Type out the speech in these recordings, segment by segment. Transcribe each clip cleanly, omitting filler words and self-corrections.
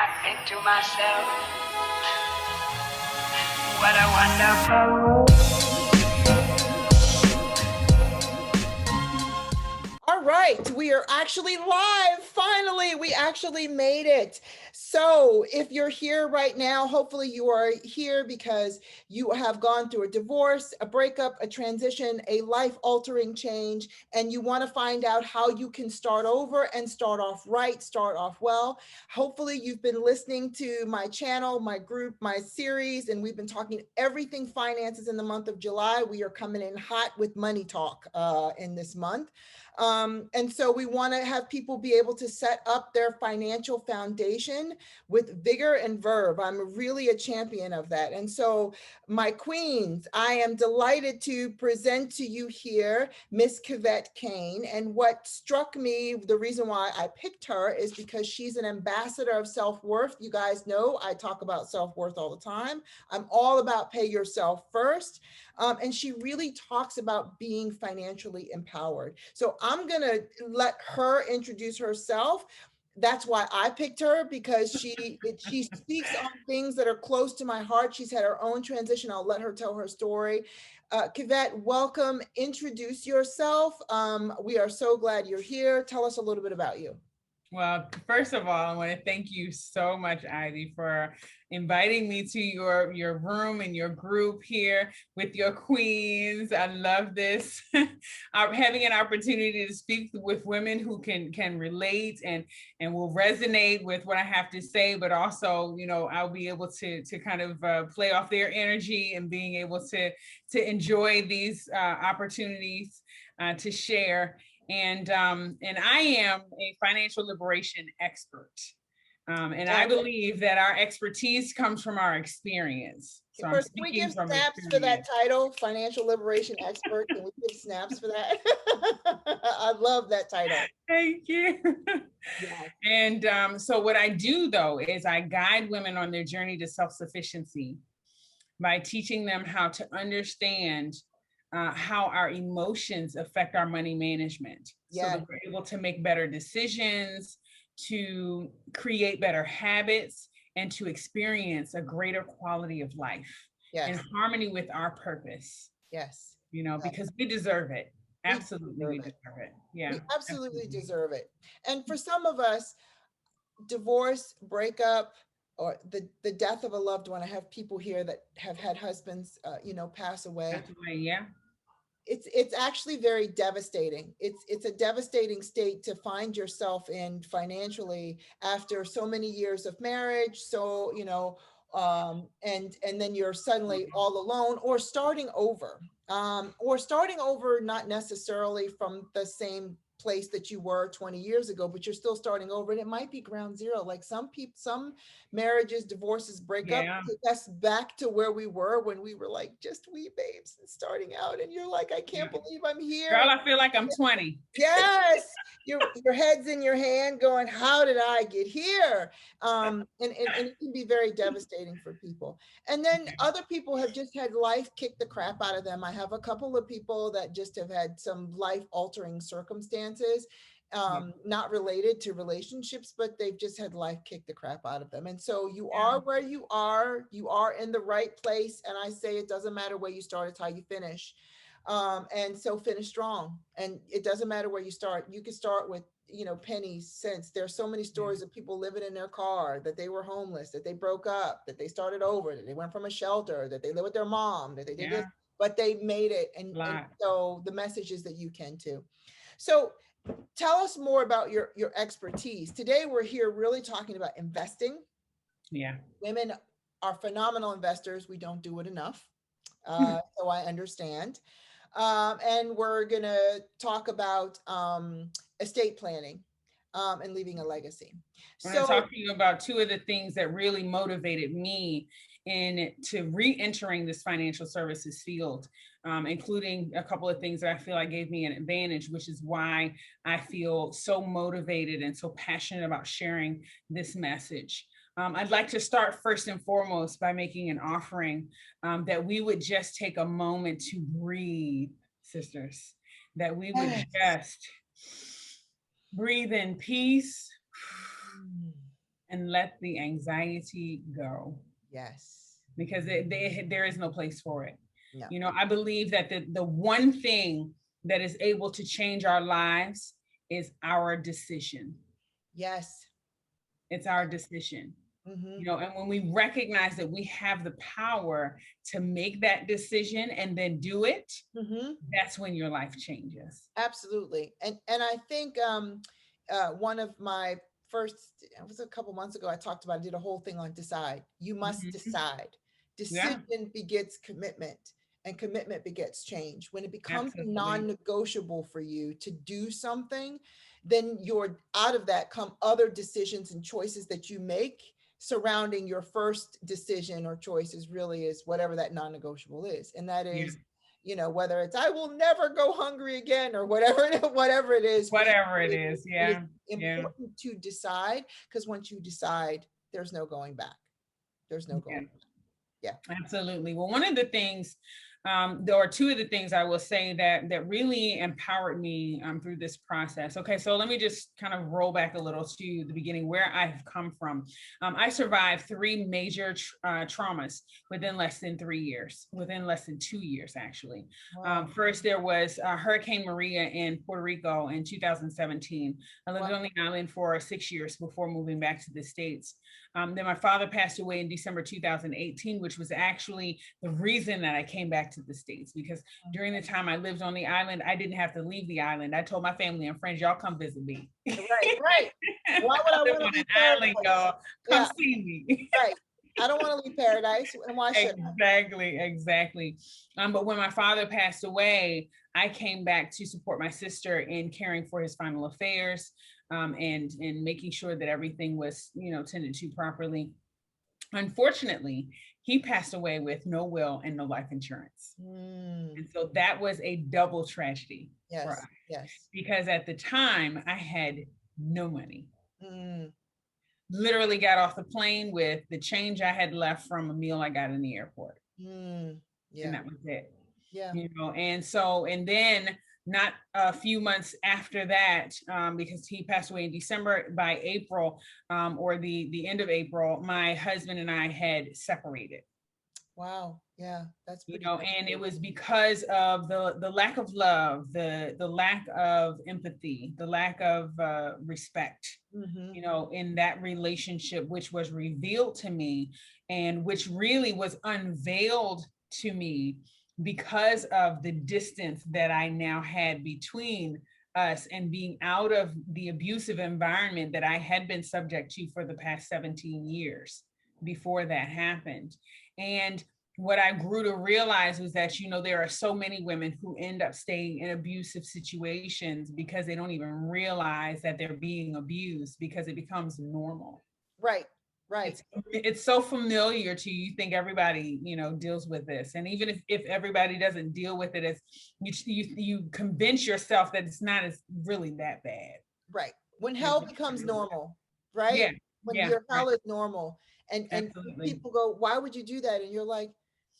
I think to myself, what a wonderful world. All right, we are actually live. Finally, we actually made it. So, if you're here right now, hopefully you are here because you have gone through a divorce, a breakup, a transition, a life-altering change, and you want to find out how you can start over and start off right, start off well. Hopefully, you've been listening to my channel, my group, my series, and we've been talking everything finances in the month of July. We are coming in hot with money talk in this month. And so we want to have people be able to set up their financial foundation with vigor and verve. I'm really a champion of that. And so, my queens, I am delighted to present to you here Miss Kevette Kane. And what struck me, the reason why I picked her is because she's an ambassador of self-worth. You guys know I talk about self-worth all the time. I'm all about pay yourself first. And she really talks about being financially empowered. So I'm going to let her introduce herself. That's why I picked her, because she speaks on things that are close to my heart. She's had her own transition. I'll let her tell her story. Kevette, welcome. Introduce yourself. We are so glad you're here. Tell us a little bit about you. Well, first of all, I want to thank you so much, Ivy, for inviting me to your room and your group here with your queens. I love this. Having an opportunity to speak with women who can relate and will resonate with what I have to say, but also, I'll be able to kind of play off their energy and being able to enjoy these opportunities to share. And I am a financial liberation expert. And I believe that our expertise comes from our experience. So I'm Can we speaking give from snaps experience. for that title, financial liberation expert? Can we give snaps for that? I love that title. Thank you. Yes. And so what I do, though, is I guide women on their journey to self-sufficiency by teaching them how to understand how our emotions affect our money management. So that we're able to make better decisions, to create better habits, and to experience a greater quality of life in harmony with our purpose. Yes. Because we deserve it. Absolutely, we deserve it. Yeah. We absolutely deserve it. And for some of us, divorce, breakup, or the death of a loved one. I have people here that have had husbands, pass away. Yeah. It's actually very devastating. It's a devastating state to find yourself in financially after so many years of marriage. So, and then you're suddenly all alone or starting over, not necessarily from the same place that you were 20 years ago, but you're still starting over, and it might be ground zero. Like some marriages, divorces, breakup take us back to where we were when we were like just wee babes and starting out, and you're like, I can't believe I'm here. Girl, I feel like I'm 20. Yes, your head's in your hand going, how did I get here? And it can be very devastating for people. And then other people have just had life kick the crap out of them. I have a couple of people that just have had some life altering circumstances, not related to relationships, but they've just had life kick the crap out of them. And so you are where you are in the right place. And I say, it doesn't matter where you start, it's how you finish. And so finish strong. And it doesn't matter where you start. You can start with, pennies, cents. There's so many stories of people living in their car, that they were homeless, that they broke up, that they started over, that they went from a shelter, that they live with their mom, that they did this, but they made it. And so the message is that you can too. So tell us more about your expertise. Today, we're here really talking about investing. Yeah. Women are phenomenal investors. We don't do it enough. So I understand. And we're going to talk about estate planning and leaving a legacy. I'm going to talk to you about two of the things that really motivated me into re-entering this financial services field, including a couple of things that I feel like gave me an advantage, which is why I feel so motivated and so passionate about sharing this message. I'd like to start first and foremost by making an offering that we would just take a moment to breathe, sisters, that we would just breathe in peace and let the anxiety go, Yes. because there is no place for it. No. You know, I believe that the one thing that is able to change our lives is our decision. Yes. It's our decision. Mm-hmm. You know, and when we recognize that we have the power to make that decision and then do it, Mm-hmm. that's when your life changes. Absolutely. And I think one of my first, it was a couple months ago, I talked about, I did a whole thing on decide. You must Mhm. decide. Yeah, Decision begets commitment, and commitment begets change. When it becomes absolutely. non-negotiable for you to do something, then you're out of that come other decisions and choices that you make surrounding your first decision or choices, really is whatever that non-negotiable is. And that Yeah. is, you know, whether it's I will never go hungry again or whatever whatever it is for you, Whatever it is. it is Yeah. Yeah. important to decide, because once you decide, there's no going back. There's no Yeah. going back. Yeah. Absolutely. Well, one of the things, there are two of the things I will say that really empowered me through this process. Okay, so let me just kind of roll back a little to the beginning where I've come from. I survived three major traumas within less than 3 years, within less than 2 years, actually. Wow. First, there was Hurricane Maria in Puerto Rico in 2017. I lived Wow. on the island for 6 years before moving back to the States. Then my father passed away in December 2018, which was actually the reason that I came back to the States, because during the time I lived on the island, I didn't have to leave the island. I told my family and friends, y'all come visit me. Right, right. Why would I I live want on to an leave island, paradise? y'all. Come Yeah, see me. right. I don't want to leave paradise. And why should I? Exactly. But when my father passed away, I came back to support my sister in caring for his final affairs, and making sure that everything was, you know, tended to properly. Unfortunately, he passed away with no will and no life insurance. Mm, And so that was a double tragedy for us, yes, yes. because at the time I had no money. Mm, Literally got off the plane with the change I had left from a meal I got in the airport. mm, And yeah, that was it. yeah. You know, and so, and then not a few months after that, because he passed away in December, by April, or the end of April, my husband and I had separated. Wow. Yeah, that's You pretty know, and it was because of the lack of love, the lack of empathy, the lack of respect, Mm-hmm. you know, in that relationship, which was revealed to me, and which really was unveiled to me because of the distance that I now had between us, and being out of the abusive environment that I had been subject to for the past 17 years before that happened. And what I grew to realize was that, you know, there are so many women who end up staying in abusive situations because they don't even realize that they're being abused, because it becomes normal. Right, right. It's so familiar to you. You think everybody, you know, deals with this. And even if everybody doesn't deal with it, as you convince yourself that it's not as really that bad. Right. When hell becomes normal, right? Yeah, When yeah, your right. hell is normal, and Absolutely. people go, "Why would you do that?" And you're like,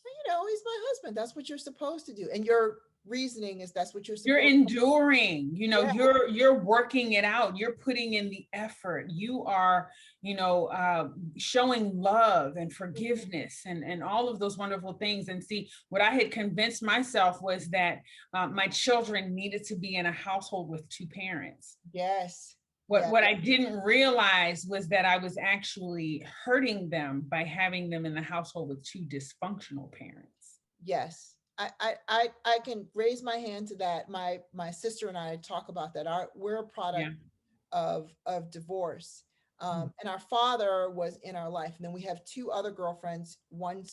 well, "You know, he's my husband. That's what you're supposed to do." And your reasoning is that's what you're You're supposed enduring, you know, to do. you're working it out, you're putting in the effort, you are, you know, showing love and forgiveness, and all of those wonderful things. And see, what I had convinced myself was that my children needed to be in a household with two parents. Yes. What I didn't realize was that I was actually hurting them by having them in the household with two dysfunctional parents. Yes. I can raise my hand to that. My sister and I talk about that. We're a product Yeah. of divorce. And our father was in our life. And then we have two other girlfriends. One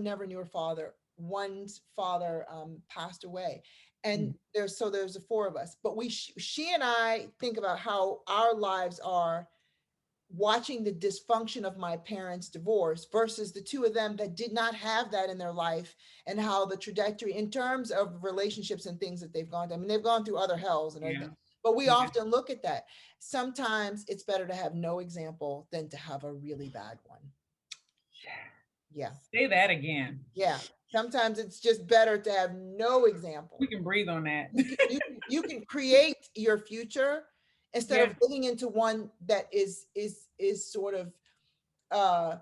never knew her father. One's father passed away. And there's the four of us. But she and I think about how our lives are watching the dysfunction of my parents' divorce versus the two of them that did not have that in their life, and how the trajectory in terms of relationships and things that they've gone through. I mean, they've gone through other hells and everything, but we often look at that. Sometimes it's better to have no example than to have a really bad one. Yeah. Say that again. Yeah. Sometimes it's just better to have no example. We can breathe on that. You can create your future instead Yeah. of living into one that is sort of uh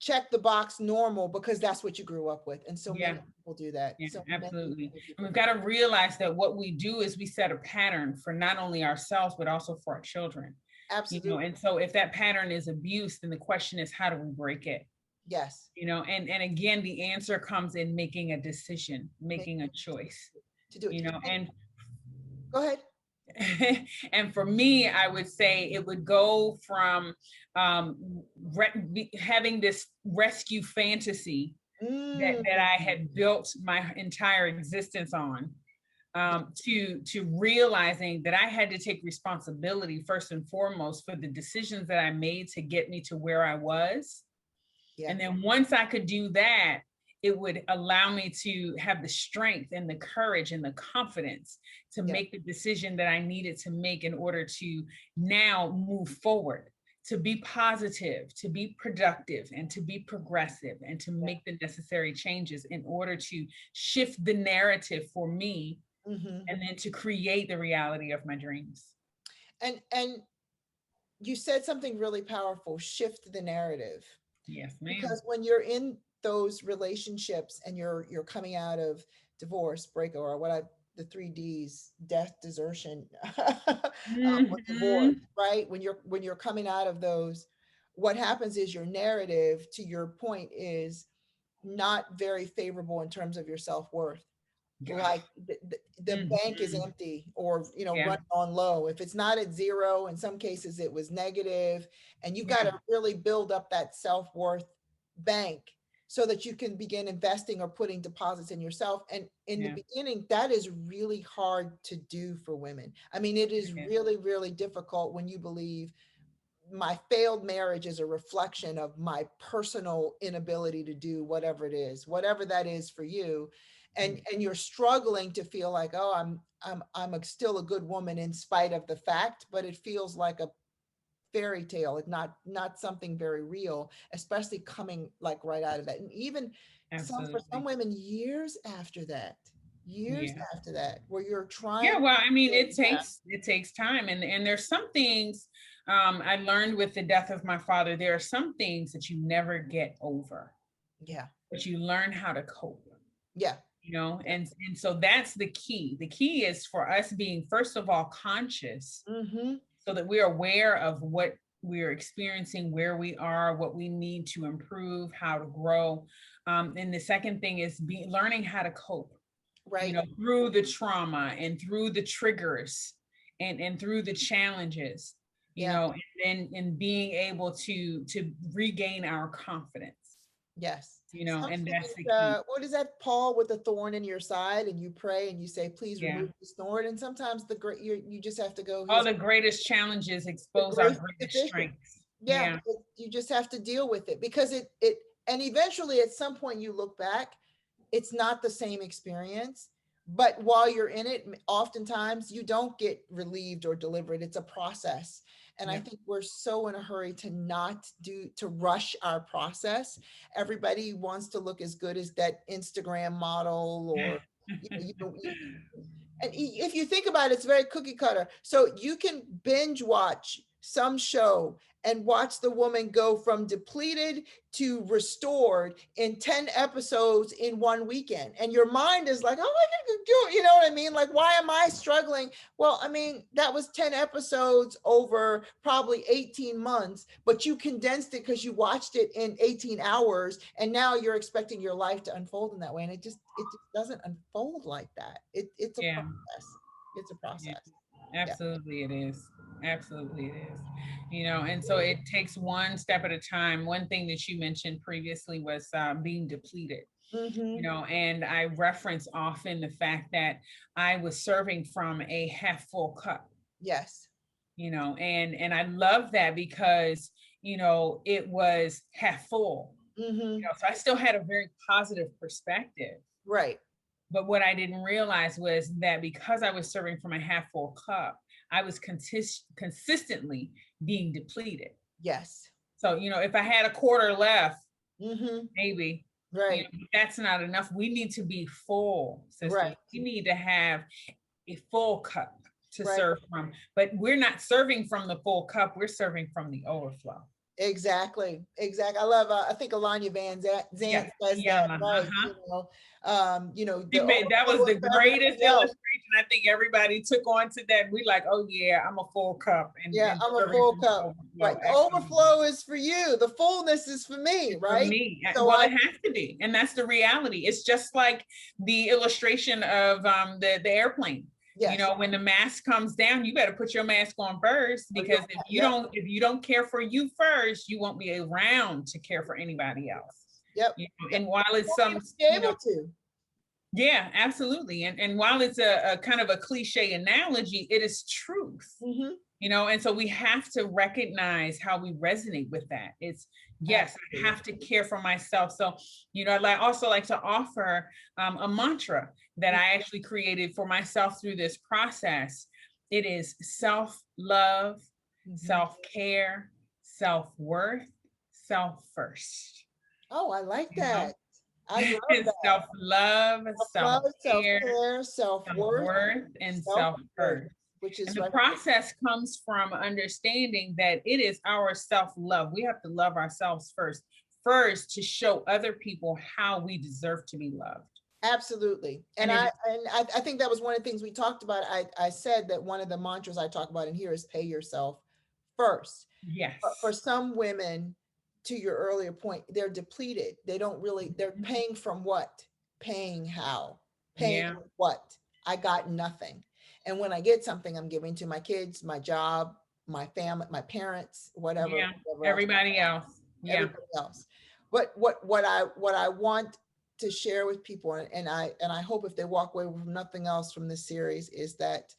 check the box normal because that's what you grew up with. And so Yeah. many people do that. Yeah, So absolutely. many And people we've do. got to realize that what we do is we set a pattern for not only ourselves, but also for our children. Absolutely. And so if that pattern is abuse, then the question is, how do we break it? Yes. And again, the answer comes in making a decision, Make making a choice, to do it. and Go ahead. and for me, I would say it would go from having this rescue fantasy Mm, that I had built my entire existence on, to realizing that I had to take responsibility first and foremost for the decisions that I made to get me to where I was. yeah. And then once I could do that, it would allow me to have the strength and the courage and the confidence to Yeah. make the decision that I needed to make in order to now move forward, to be positive, to be productive, and to be progressive, and to make the necessary changes in order to shift the narrative for me, and then to create the reality of my dreams. And you said something really powerful, shift the narrative. Yes, ma'am. Because when you're in those relationships and you're coming out of divorce, breakup, or what I the 3Ds, death, desertion, or divorce, right? When you're coming out of those, what happens is your narrative, to your point, is not very favorable in terms of your self-worth. Like the bank is empty, or Yeah. running on low. If it's not at zero, in some cases it was negative, and you've got Yeah. to really build up that self-worth bank so that you can begin investing or putting deposits in yourself. And in the beginning, that is really hard to do for women. I mean, it is really, really difficult when you believe my failed marriage is a reflection of my personal inability to do whatever it is, whatever that is for you. And you're struggling to feel like, oh, still a good woman in spite of the fact, but it feels like a fairy tale. It's not something very real, especially coming like right out of that. And even for some women, years after that, where you're trying. Yeah, well, I mean, it takes time, and there's some things I learned with the death of my father. There are some things that you never get over. Yeah. But you learn how to cope. Yeah. And so that's the key. The key is for us being, first of all, conscious, so that we're aware of what we're experiencing, where we are, what we need to improve, how to grow. And the second thing is learning how to cope, right? Through the trauma and through the triggers and through the challenges, and being able to regain our confidence. Yes. And that's the key. What is that, Paul, with the thorn in your side, and you pray and you say, please remove this thorn. And sometimes you just have to go. All the greatest challenges expose our greatest strengths. Yeah. You just have to deal with it, because and eventually at some point you look back, it's not the same experience. But while you're in it, oftentimes you don't get relieved or delivered. It's a process. And I think we're so in a hurry to rush our process. Everybody wants to look as good as that Instagram model, or, and if you think about it, it's very cookie cutter. So you can binge watch some show and watch the woman go from depleted to restored in 10 episodes in one weekend. And your mind is like, oh, I can do it. You know what I mean? Like, why am I struggling? Well, I mean, that was 10 episodes over probably 18 months, but you condensed it because you watched it in 18 hours. And now you're expecting your life to unfold in that way. And it just doesn't unfold like that. It's a process. It's a process. Absolutely, it is. Absolutely, it is. And so it takes one step at a time. One thing that you mentioned previously was being depleted. And I reference often the fact that I was serving from a half full cup. Yes. And I love that because it was half full. So I still had a very positive perspective. Right. But what I didn't realize was that because I was serving from a half full cup, I was consistently being depleted. Yes. So, if I had a quarter left, maybe, right, that's not enough. We need to be full, sisters. Right. We need to have a full cup. to Right. serve from, but we're not serving from the full cup. We're serving from the overflow. Exactly. I love, I think Alanya Van Zant says that, right? That was the overflow of greatest everything else. illustration. I think everybody took on to that. We like, oh yeah, I'm a full cup. Yeah, and I'm a serving full from the cup. overflow. Right. The Absolutely. overflow is for you. The fullness is for me, For right? me. So Well, it has to be. And that's the reality. It's just like the illustration of the airplane. yes. You know, when the mask comes down, you better put your mask on first, because if you don't care for you first, you won't be around to care for anybody else. Yep. You know, and while it's yeah, absolutely. And while it's a kind of a cliche analogy, it is truth. Mm-hmm. You know, and so we have to recognize how we resonate with that. It's yes, I have to care for myself. So, you know, I also like to offer a mantra that I actually created for myself through this process. It is self-love, self-care, self-worth, self-first. Oh, I like that. I love that. Self-love, self-care, self-worth, and self-worth. Which is and the process comes from understanding that it is our self-love. We have to love ourselves first to show other people how we deserve to be loved. Absolutely. And I think that was one of the things we talked about. I said that one of the mantras I talk about in here is pay yourself first. Yes. But for some women, to your earlier point, they're depleted. They're paying from what? Paying how? Paying what? I got nothing. And when I get something, I'm giving to my kids, my job, my family, my parents, whatever. Yeah. Everybody else. Yeah. Everybody else. But what I want to share with people, and I hope if they walk away with nothing else from this series, is that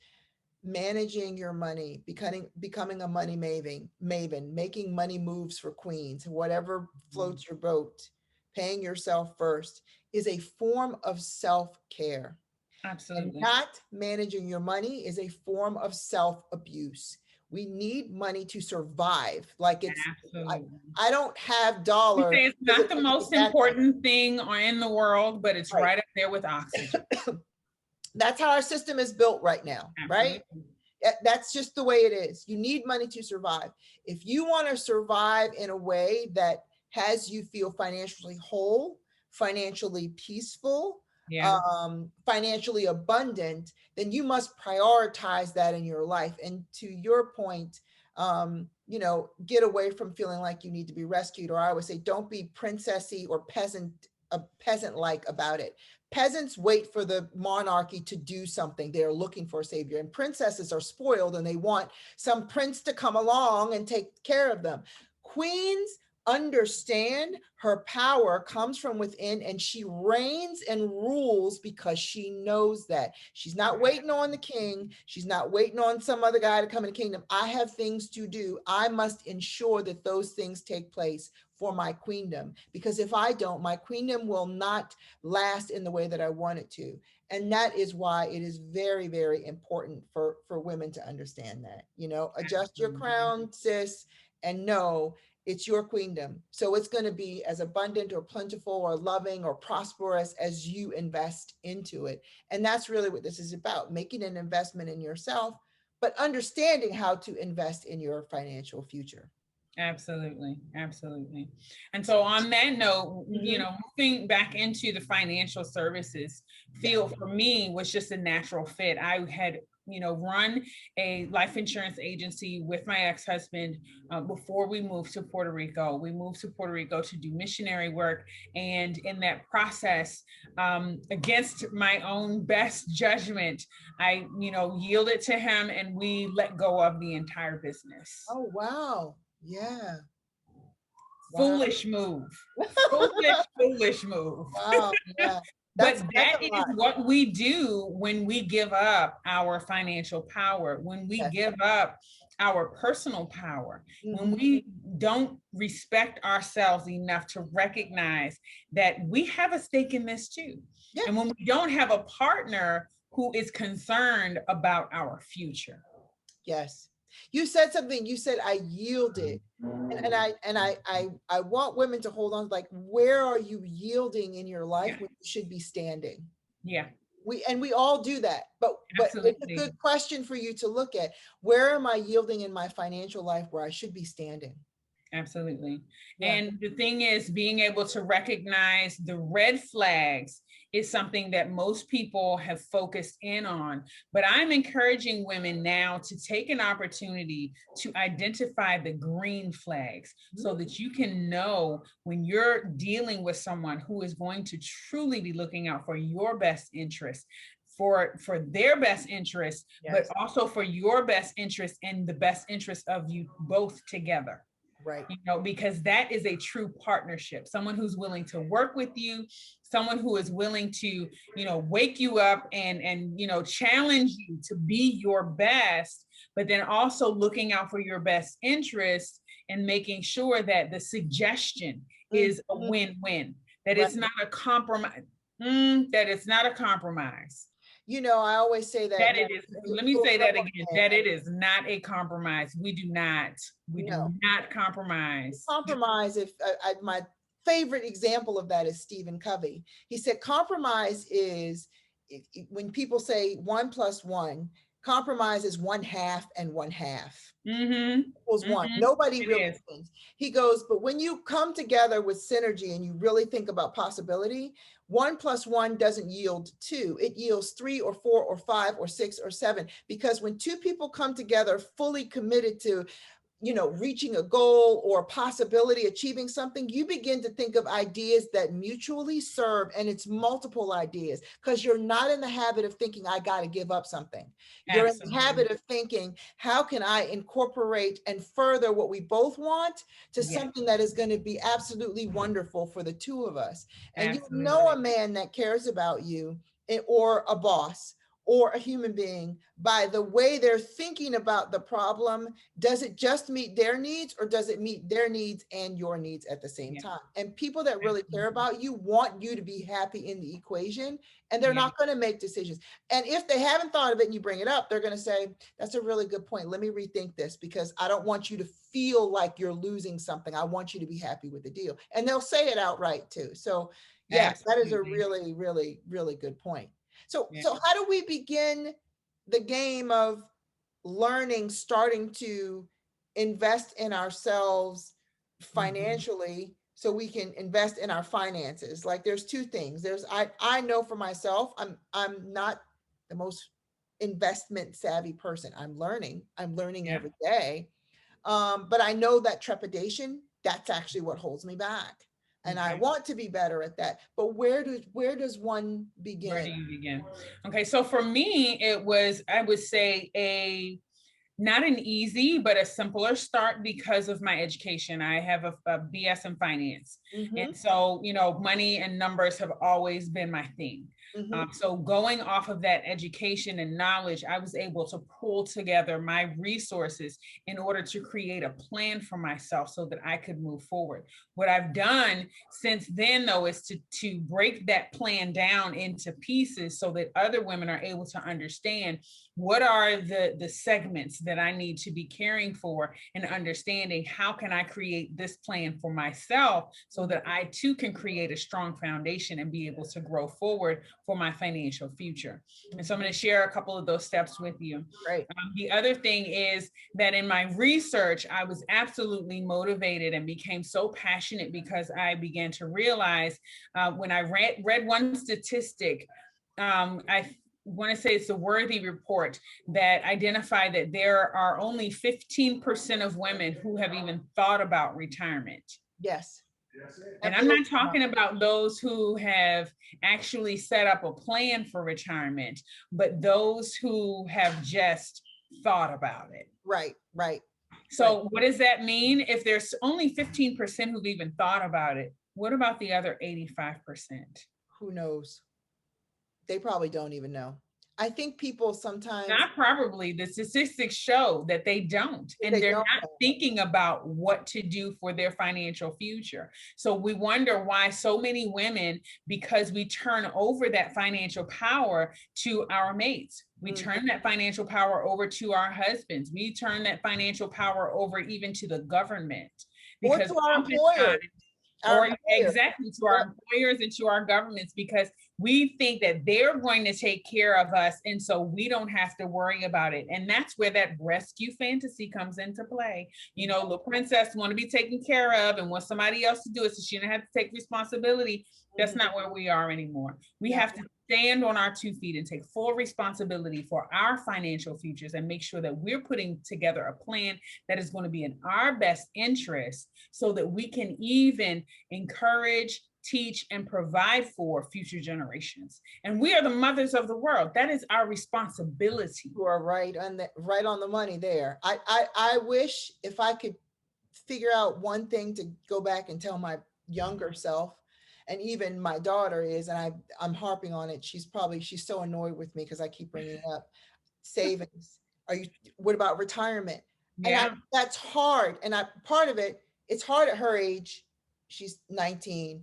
managing your money, becoming a money maven, making money moves for queens, whatever floats your boat, paying yourself first is a form of self-care. Absolutely. And not managing your money is a form of self-abuse. We need money to survive. Like it's, I don't have dollars. It's not the most important thing in the world, but it's right up there with oxygen. That's how our system is built right now, right? That's just the way it is. You need money to survive. If you want to survive in a way that has you feel financially whole, financially peaceful, financially abundant, then you must prioritize that in your life. And to your point, get away from feeling like you need to be rescued. Or I would say, don't be princessy or peasant-like about it. Peasants wait for the monarchy to do something. They're looking for a savior, and princesses are spoiled and they want some prince to come along and take care of them. Queens understand her power comes from within, and she reigns and rules because she knows that. She's not waiting on the king. She's not waiting on some other guy to come in the kingdom. I have things to do. I must ensure that those things take place for my queendom, because if I don't, my queendom will not last in the way that I want it to. And that is why it is very, very important for women to understand that, adjust your crown, sis, and know it's your queendom. So it's going to be as abundant or plentiful or loving or prosperous as you invest into it. And that's really what this is about, making an investment in yourself, but understanding how to invest in your financial future. Absolutely. Absolutely. And so on that note, moving back into the financial services field for me was just a natural fit. I had run a life insurance agency with my ex-husband before we moved to Puerto Rico. We moved to Puerto Rico to do missionary work. And in that process, against my own best judgment, I, yielded to him, and we let go of the entire business. Oh, wow. Yeah. Foolish move. Foolish move. Wow. Yeah. But that is what we do when we give up our financial power, when we give up our personal power, when we don't respect ourselves enough to recognize that we have a stake in this too. Yeah. And when we don't have a partner who is concerned about our future. Yes. You said something, you said, I yielded. And I want women to hold on, like, where are you yielding in your life when you should be standing? Yeah. we all do that, but it's a Absolutely. good question for you to look at. Where am I yielding in my financial life where I should be standing? Absolutely. Yeah. And the thing is, being able to recognize the red flags is something that most people have focused in on. But I'm encouraging women now to take an opportunity to identify the green flags so that you can know when you're dealing with someone who is going to truly be looking out for your best interest, for their best interest, but Yes. also for your best interest and the best interest of you both together. Right. You know, because that is a true partnership. Someone who's willing to work with you, someone who is willing to, you know, wake you up and you know, challenge you to be your best, but then also looking out for your best interest and making sure that the suggestion is a win-win, that Right. it's not a compromise, that it's not a compromise. You know, I always say that. That it is, let me say that again, that it is not a compromise. We do not compromise. Compromise, if my favorite example of that is Stephen Covey. He said compromise is, when people say 1 + 1, compromise is 1/2 and 1/2 equals 1. Nobody really thinks. He goes, but when you come together with synergy and you really think about possibility, 1 + 1 doesn't yield 2. It yields 3 or 4 or 5 or 6 or 7. Because when two people come together fully committed to, you know, reaching a goal or a possibility, achieving something, you begin to think of ideas that mutually serve, and it's multiple ideas, because you're not in the habit of thinking, I got to give up something. You're in the habit of thinking, how can I incorporate and further what we both want to something that is going to be absolutely wonderful for the two of us. And you know a man that cares about you, or a boss, or a human being, by the way they're thinking about the problem. Does it just meet their needs, or does it meet their needs and your needs at the same time? And people that really care about you want you to be happy in the equation, and they're not going to make decisions. And if they haven't thought of it and you bring it up, they're going to say, that's a really good point. Let me rethink this, because I don't want you to feel like you're losing something. I want you to be happy with the deal. And they'll say it outright too. So yeah, that is a really, really, really good point. So how do we begin the game of learning, starting to invest in ourselves financially, so we can invest in our finances? Like, there's two things. There's, I know for myself, I'm not the most investment savvy person. I'm learning every day. But I know that trepidation, that's actually what holds me back. And I want to be better at that. But where does one begin? Where do you begin? Okay, so for me, it was, I would say, not an easy, but a simpler start because of my education. I have a BS in finance. And so, you know, money and numbers have always been my thing. So going off of that education and knowledge, I was able to pull together my resources in order to create a plan for myself so that I could move forward. What I've done since then, though, is to break that plan down into pieces so that other women are able to understand what are the segments that I need to be caring for, and understanding how can I create this plan for myself so that I too can create a strong foundation and be able to grow forward for my financial future. And so I'm going to share a couple of those steps with you. Right. The other thing is that in my research, I was absolutely motivated and became so passionate because I began to realize when I read one statistic, I want to say it's a Worthy report that identified that there are only 15% of women who have even thought about retirement. Yes. And I'm not talking about those who have actually set up a plan for retirement, but those who have just thought about it. Right. So what does that mean? If there's only 15% who've even thought about it, what about the other 85%? Who knows? They probably don't even know. I think people sometimes... Not probably. The statistics show that they don't. And they're not thinking about what to do for their financial future. So we wonder why so many women, because we turn over that financial power to our mates. We turn that financial power over to our husbands. We turn that financial power over even to the government. Or to our employers. Or exactly, to our employers and to our governments, because We think that they're going to take care of us, and so we don't have to worry about it. And that's where that rescue fantasy comes into play. You know, the princess want to be taken care of and want somebody else to do it so she don't have to take responsibility. That's not where we are anymore. We have to stand on our 2 feet and take full responsibility for our financial futures and make sure that we're putting together a plan that is going to be in our best interest so that we can even encourage, teach, and provide for future generations. And we are the mothers of the world. That is our responsibility. You are right on the money there. I wish if I could figure out one thing to go back and tell my younger self, and even my daughter is, and I'm harping on it. She's so annoyed with me because I keep bringing up savings. What about retirement? Yeah. And that's hard. And part of it, it's hard at her age. She's 19.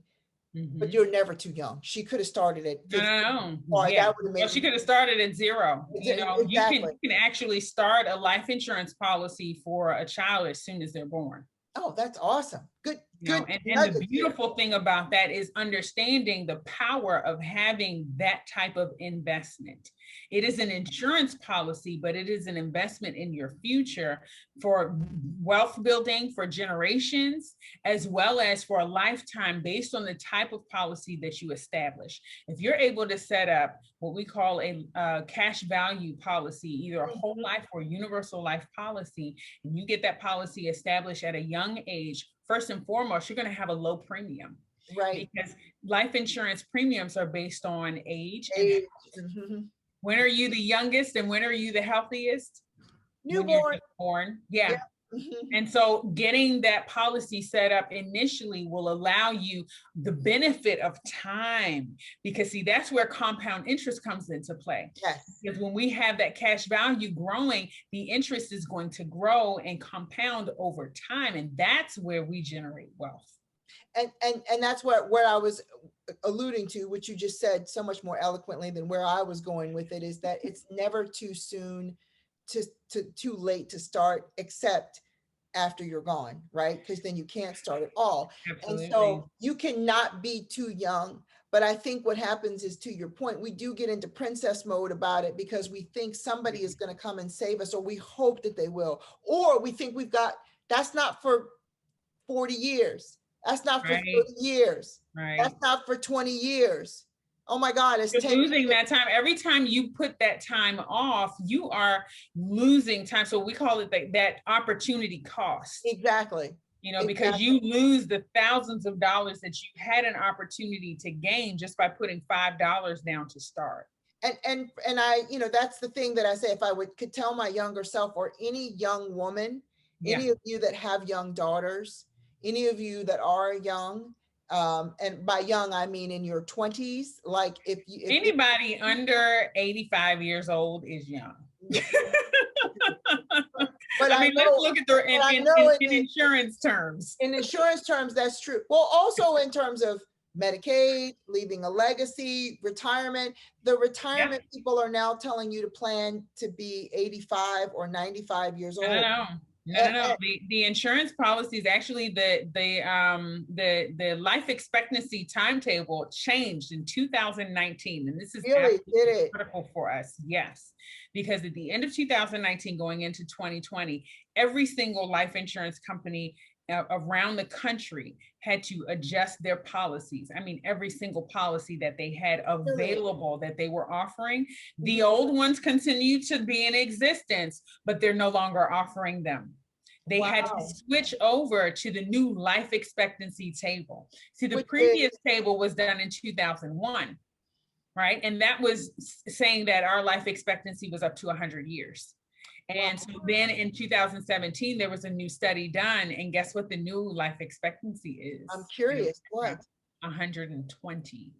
But you're never too young. She could have started at 15. Yeah. Well, she could have started at 0. You know, exactly. you can actually start a life insurance policy for a child as soon as they're born. Oh, that's awesome. Good. And the beautiful thing about that is understanding the power of having that type of investment. It is an insurance policy, but it is an investment in your future for wealth building for generations, as well as for a lifetime based on the type of policy that you establish. If you're able to set up what we call a cash value policy, either a whole life or universal life policy, and you get that policy established at a young age, first and foremost, you're going to have a low premium. Right. Because life insurance premiums are based on age. When are you the youngest and when are you the healthiest? Newborn. Born. Yeah. And so getting that policy set up initially will allow you the benefit of time, because see, that's where compound interest comes into play. Yes. Because when we have that cash value growing, the interest is going to grow and compound over time. And that's where we generate wealth. And that's where I was alluding to, which you just said so much more eloquently than where I was going with it, is that it's never too soon too late to start, except after you're gone, right? Because then you can't start at all. Absolutely. And so you cannot be too young. But I think what happens is, to your point, we do get into princess mode about it because we think somebody is going to come and save us, or we hope that they will, or we think that's not for 40 years. That's not for 30 years. Right. That's not for 20 years. Oh my God, it's 10 losing years. that time. Every time you put that time off, you are losing time. So we call it that opportunity cost. Exactly. You know, because you lose the thousands of dollars that you had an opportunity to gain just by putting $5 down to start. And I, that's the thing that I say, if I could tell my younger self, or any young woman, any of you that have young daughters, any of you that are young, and by young, I mean in your 20s, like if anybody under 85 years old is young. But I mean, let's look at in insurance terms. In insurance terms, that's true. Well, also in terms of Medicaid, leaving a legacy, retirement. The retirement people are now telling you to plan to be 85 or 95 years old. No. The insurance policies, actually the life expectancy timetable changed in 2019, and this is really critical for us. Yes, because at the end of 2019, going into 2020, every single life insurance company around the country had to adjust their policies. I mean, every single policy that they had available that they were offering, the old ones continue to be in existence, but they're no longer offering them. They had to switch over to the new life expectancy table. See, the previous table was done in 2001, right? And that was saying that our life expectancy was up to 100 years. And so then in 2017, there was a new study done, and guess what the new life expectancy is? I'm curious, what? 120.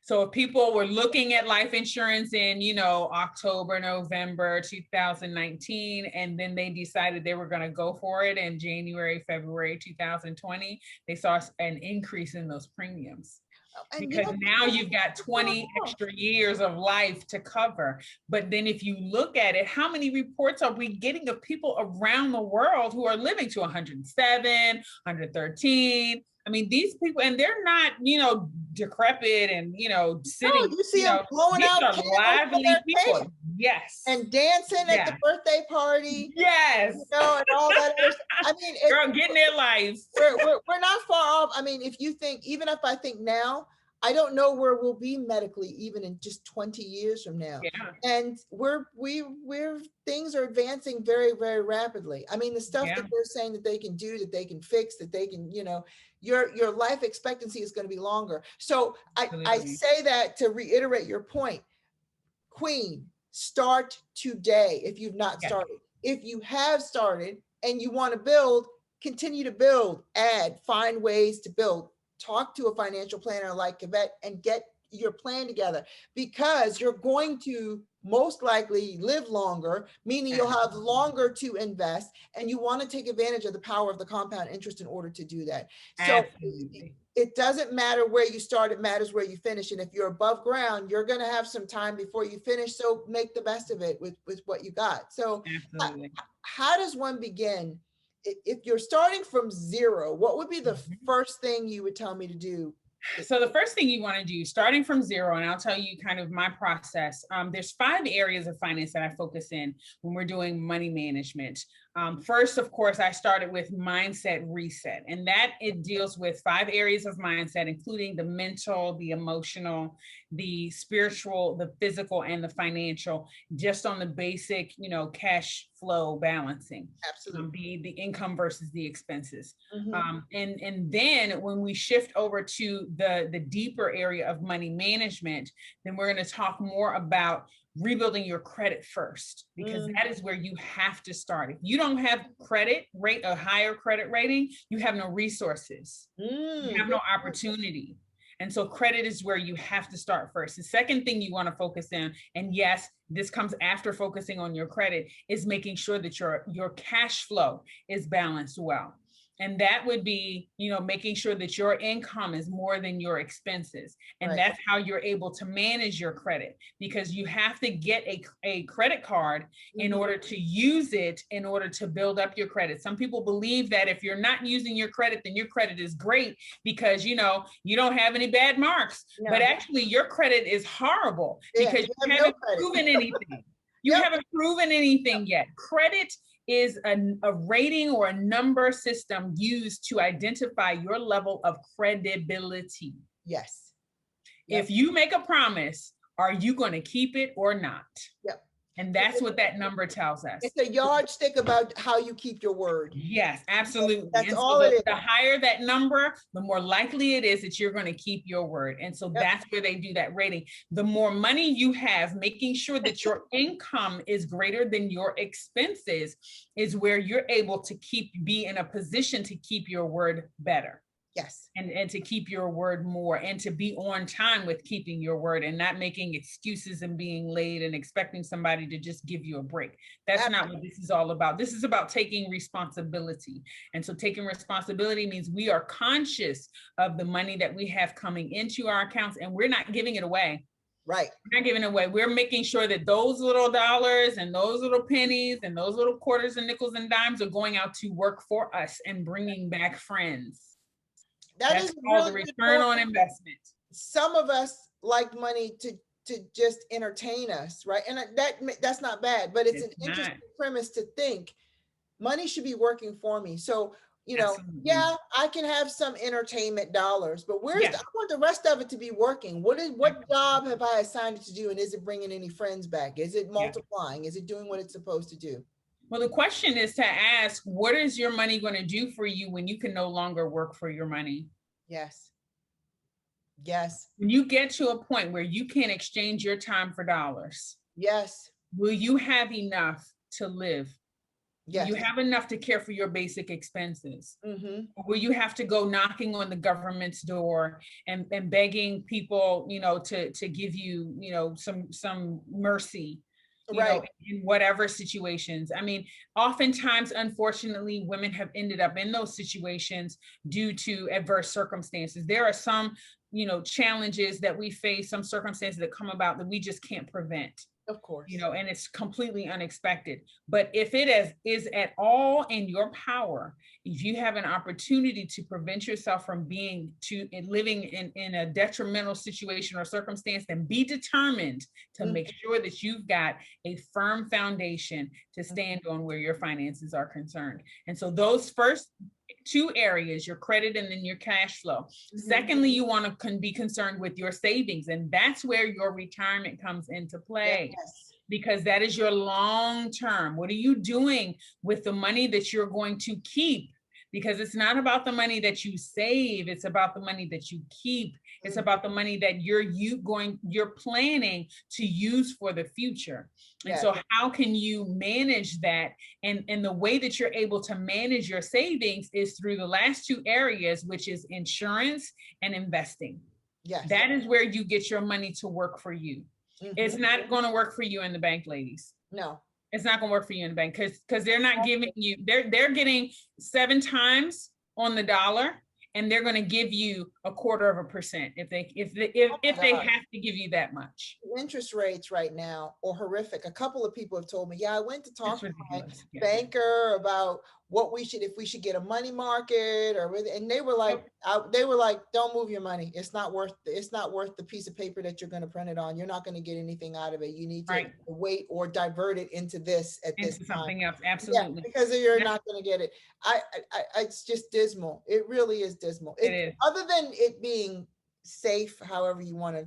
So if people were looking at life insurance in, October, November 2019, and then they decided they were going to go for it in January, February 2020, they saw an increase in those premiums. And because now you've got 20 extra years of life to cover. But then if you look at it, how many reports are we getting of people around the world who are living to 107, 113? I mean, these people, and they're not, decrepit and, sitting, you see them blowing these out are candles lively for their people. cake Yes. and dancing at the Yeah. birthday party. Yes. And all that other stuff. I mean, Girl, getting their lives. we're not far off. I mean, if you think, even if I think now, I don't know where we'll be medically even in just 20 years from now. Yeah. And we're things are advancing very, very rapidly. I mean, the stuff that they're saying that they can do, that they can fix, that they can, your life expectancy is going to be longer. So I say that to reiterate your point. Queen, start today if you've not started. If you have started and you want to build, continue to build, add, find ways to build. Talk to a financial planner like Kevette and get your plan together, because you're going to most likely live longer, meaning you'll have longer to invest, and you want to take advantage of the power of the compound interest in order to do that. So it doesn't matter where you start, it matters where you finish. And if you're above ground, you're going to have some time before you finish. So make the best of it with what you got. So how does one begin? If you're starting from zero, what would be the first thing you would tell me to do? So the first thing you want to do, starting from zero, and I'll tell you kind of my process. There's 5 areas of finance that I focus in when we're doing money management. First, of course, I started with mindset reset, and that it deals with 5 areas of mindset, including the mental, the emotional, the spiritual, the physical, and the financial, just on the basic, cash flow balancing. Absolutely. The income versus the expenses. And then when we shift over to the deeper area of money management, then we're going to talk more about rebuilding your credit first, because that is where you have to start. If you don't have a higher credit rating, you have no resources, you have no opportunity. And so credit is where you have to start first. The second thing you want to focus on, and yes, this comes after focusing on your credit, is making sure that your cash flow is balanced well. And that would be, making sure that your income is more than your expenses. And that's how you're able to manage your credit, because you have to get a credit card in order to use it, in order to build up your credit. Some people believe that if you're not using your credit, then your credit is great because, you don't have any bad marks. No. But actually your credit is horrible because you haven't proven anything. You haven't proven anything yet. Credit is a rating or a number system used to identify your level of credibility. Yes. If you make a promise, are you going to keep it or not? Yep. And that's what that number tells us. It's a yardstick about how you keep your word. Yes, absolutely. That's all it is. The higher that number, the more likely it is that you're going to keep your word. And so that's where they do that rating. The more money you have, making sure that your income is greater than your expenses is where you're able to be in a position to keep your word better. Yes. And to keep your word more, and to be on time with keeping your word and not making excuses and being late and expecting somebody to just give you a break. That's not what this is all about. This is about taking responsibility. And so taking responsibility means we are conscious of the money that we have coming into our accounts, and we're not giving it away. Right. We're not giving it away. We're making sure that those little dollars and those little pennies and those little quarters and nickels and dimes are going out to work for us and bringing back friends. That's called the return on investment. Some of us like money to just entertain us, right? And that's not bad, but it's an interesting premise to think money should be working for me. So, I can have some entertainment dollars, but I want the rest of it to be working. What job have I assigned it to do? And is it bringing any friends back? Is it multiplying? Is it doing what it's supposed to do? Well, the question is to ask, what is your money going to do for you when you can no longer work for your money? Yes. Yes. When you get to a point where you can exchange your time for dollars. Yes. Will you have enough to live? Yes. Will you have enough to care for your basic expenses? Mm-hmm. Or will you have to go knocking on the government's door and begging people, to give you, some mercy? In whatever situations. I mean, oftentimes, unfortunately, women have ended up in those situations due to adverse circumstances. There are some challenges that we face, some circumstances that come about that we just can't prevent. Of course. And it's completely unexpected. But if it is at all in your power, if you have an opportunity to prevent yourself from living in a detrimental situation or circumstance, then be determined to make sure that you've got a firm foundation to stand on where your finances are concerned. And so those first two areas, your credit and then your cash flow. Secondly, you want to be concerned with your savings, and that's where your retirement comes into play. Yes. Because that is your long term. What are you doing with the money that you're going to keep? Because it's not about the money that you save, it's about the money that you keep. It's about the money that you're planning to use for the future. And so how can you manage that? And the way that you're able to manage your savings is through the last two areas, which is insurance and investing. Yes. That is where you get your money to work for you. It's not going to work for you in the bank, ladies. No. It's not going to work for you in the bank because they're not giving you, they're getting 7 times on the dollar, and they're going to give you 1/4% if they have to give you that much. Interest rates right now are horrific. A couple of people have told me, I went to talk to my Yeah. banker about if we should get a money market and they were like, don't move your money. It's not worth the piece of paper that you're going to print it on. You're not going to get anything out of it. You need to wait or divert it into this at this time. Something else. Absolutely. Yeah, because you're not going to get it. It's just dismal. It really is dismal. It is. Other than it being safe, however you want to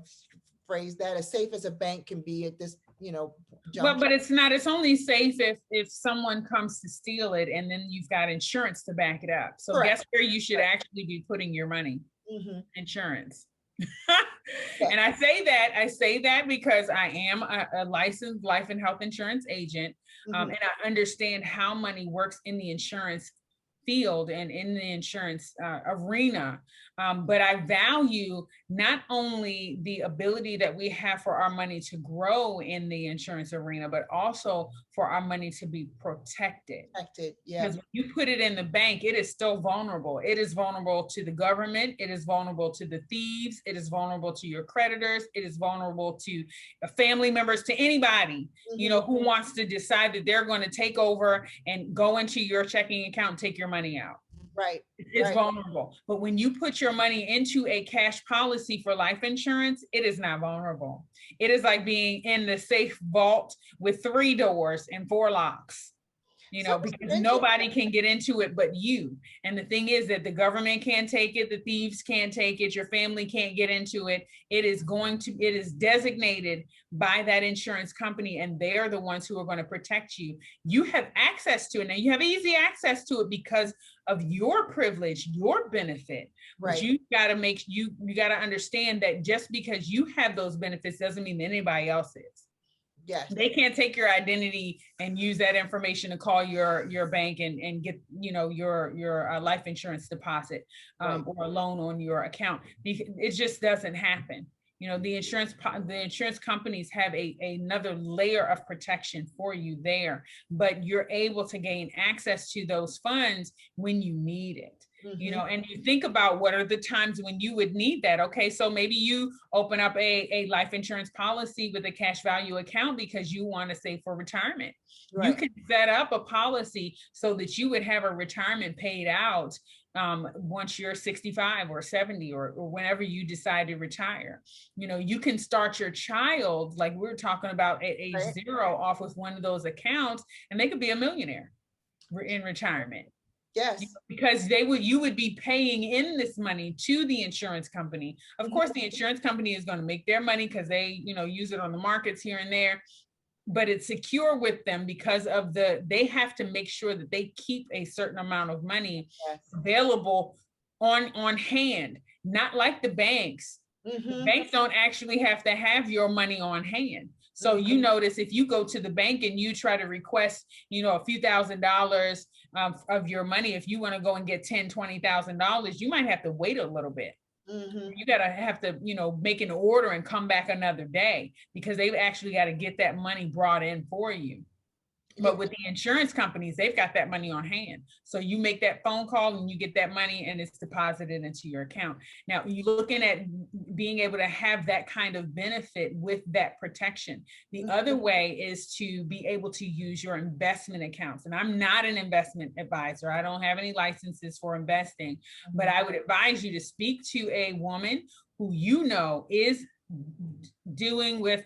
phrase that, as safe as a bank can be at this, well, but it's not. It's only safe if someone comes to steal it, and then you've got insurance to back it up. So guess where you should actually be putting your money? Insurance. And I say that because I am a licensed life and health insurance agent, and I understand how money works in the insurance field and in the insurance arena. But I value not only the ability that we have for our money to grow in the insurance arena, but also for our money to be protected. Yeah. Because when you put it in the bank, it is still vulnerable. It is vulnerable to the government. It is vulnerable to the thieves. It is vulnerable to your creditors. It is vulnerable to family members, to anybody, who wants to decide that they're going to take over and go into your checking account and take your money out. Right. It's vulnerable. But when you put your money into a cash policy for life insurance, it is not vulnerable. It is like being in the safe vault with 3 doors and 4 locks. Because nobody can get into it but you. And the thing is that the government can't take it, the thieves can't take it, your family can't get into it. It is designated by that insurance company, and they're the ones who are going to protect you. You have access to it. Now you have easy access to it because of your privilege, your benefit. Right. But you got to understand that just because you have those benefits doesn't mean that anybody else is. Yes. They can't take your identity and use that information to call your bank and get your life insurance deposit or a loan on your account. It just doesn't happen. The insurance companies have another layer of protection for you there, but you're able to gain access to those funds when you need it. And you think about what are the times when you would need that. Okay, so maybe you open up a life insurance policy with a cash value account because you want to save for retirement. Right. You can set up a policy so that you would have a retirement paid out once you're 65 or 70 or whenever you decide to retire. You can start your child, like we were talking about, at age 0 off with one of those accounts, and they could be a millionaire in retirement. Yes. Because you would be paying in this money to the insurance company. Of course, the insurance company is going to make their money because they, use it on the markets here and there, but it's secure with them because of they have to make sure that they keep a certain amount of money available on hand, not like the banks. The banks don't actually have to have your money on hand. So you notice if you go to the bank and you try to request, a few $1,000s of your money, if you want to go and get $10,000, $20,000, you might have to wait a little bit. You have to, make an order and come back another day because they've actually got to get that money brought in for you. But with the insurance companies, they've got that money on hand. So you make that phone call and you get that money and it's deposited into your account. Now, you're looking at being able to have that kind of benefit with that protection. The other way is to be able to use your investment accounts. And I'm not an investment advisor. I don't have any licenses for investing, but I would advise you to speak to a woman who you know is doing with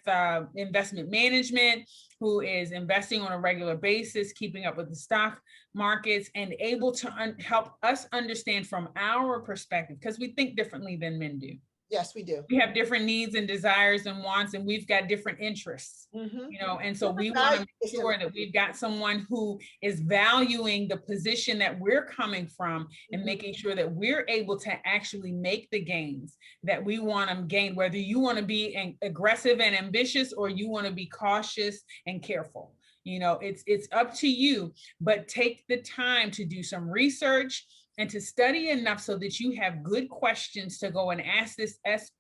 investment management, who is investing on a regular basis, keeping up with the stock markets, and able to help us understand from our perspective, because we think differently than men do. Yes, we do. We have different needs and desires and wants, and we've got different interests, you know, and so we want to make sure that we've got someone who is valuing the position that we're coming from and making sure that we're able to actually make the gains that we want to gain, whether you want to be aggressive and ambitious or you want to be cautious and careful. You know, it's up to you, but take the time to do some research and to study enough so that you have good questions to go and ask this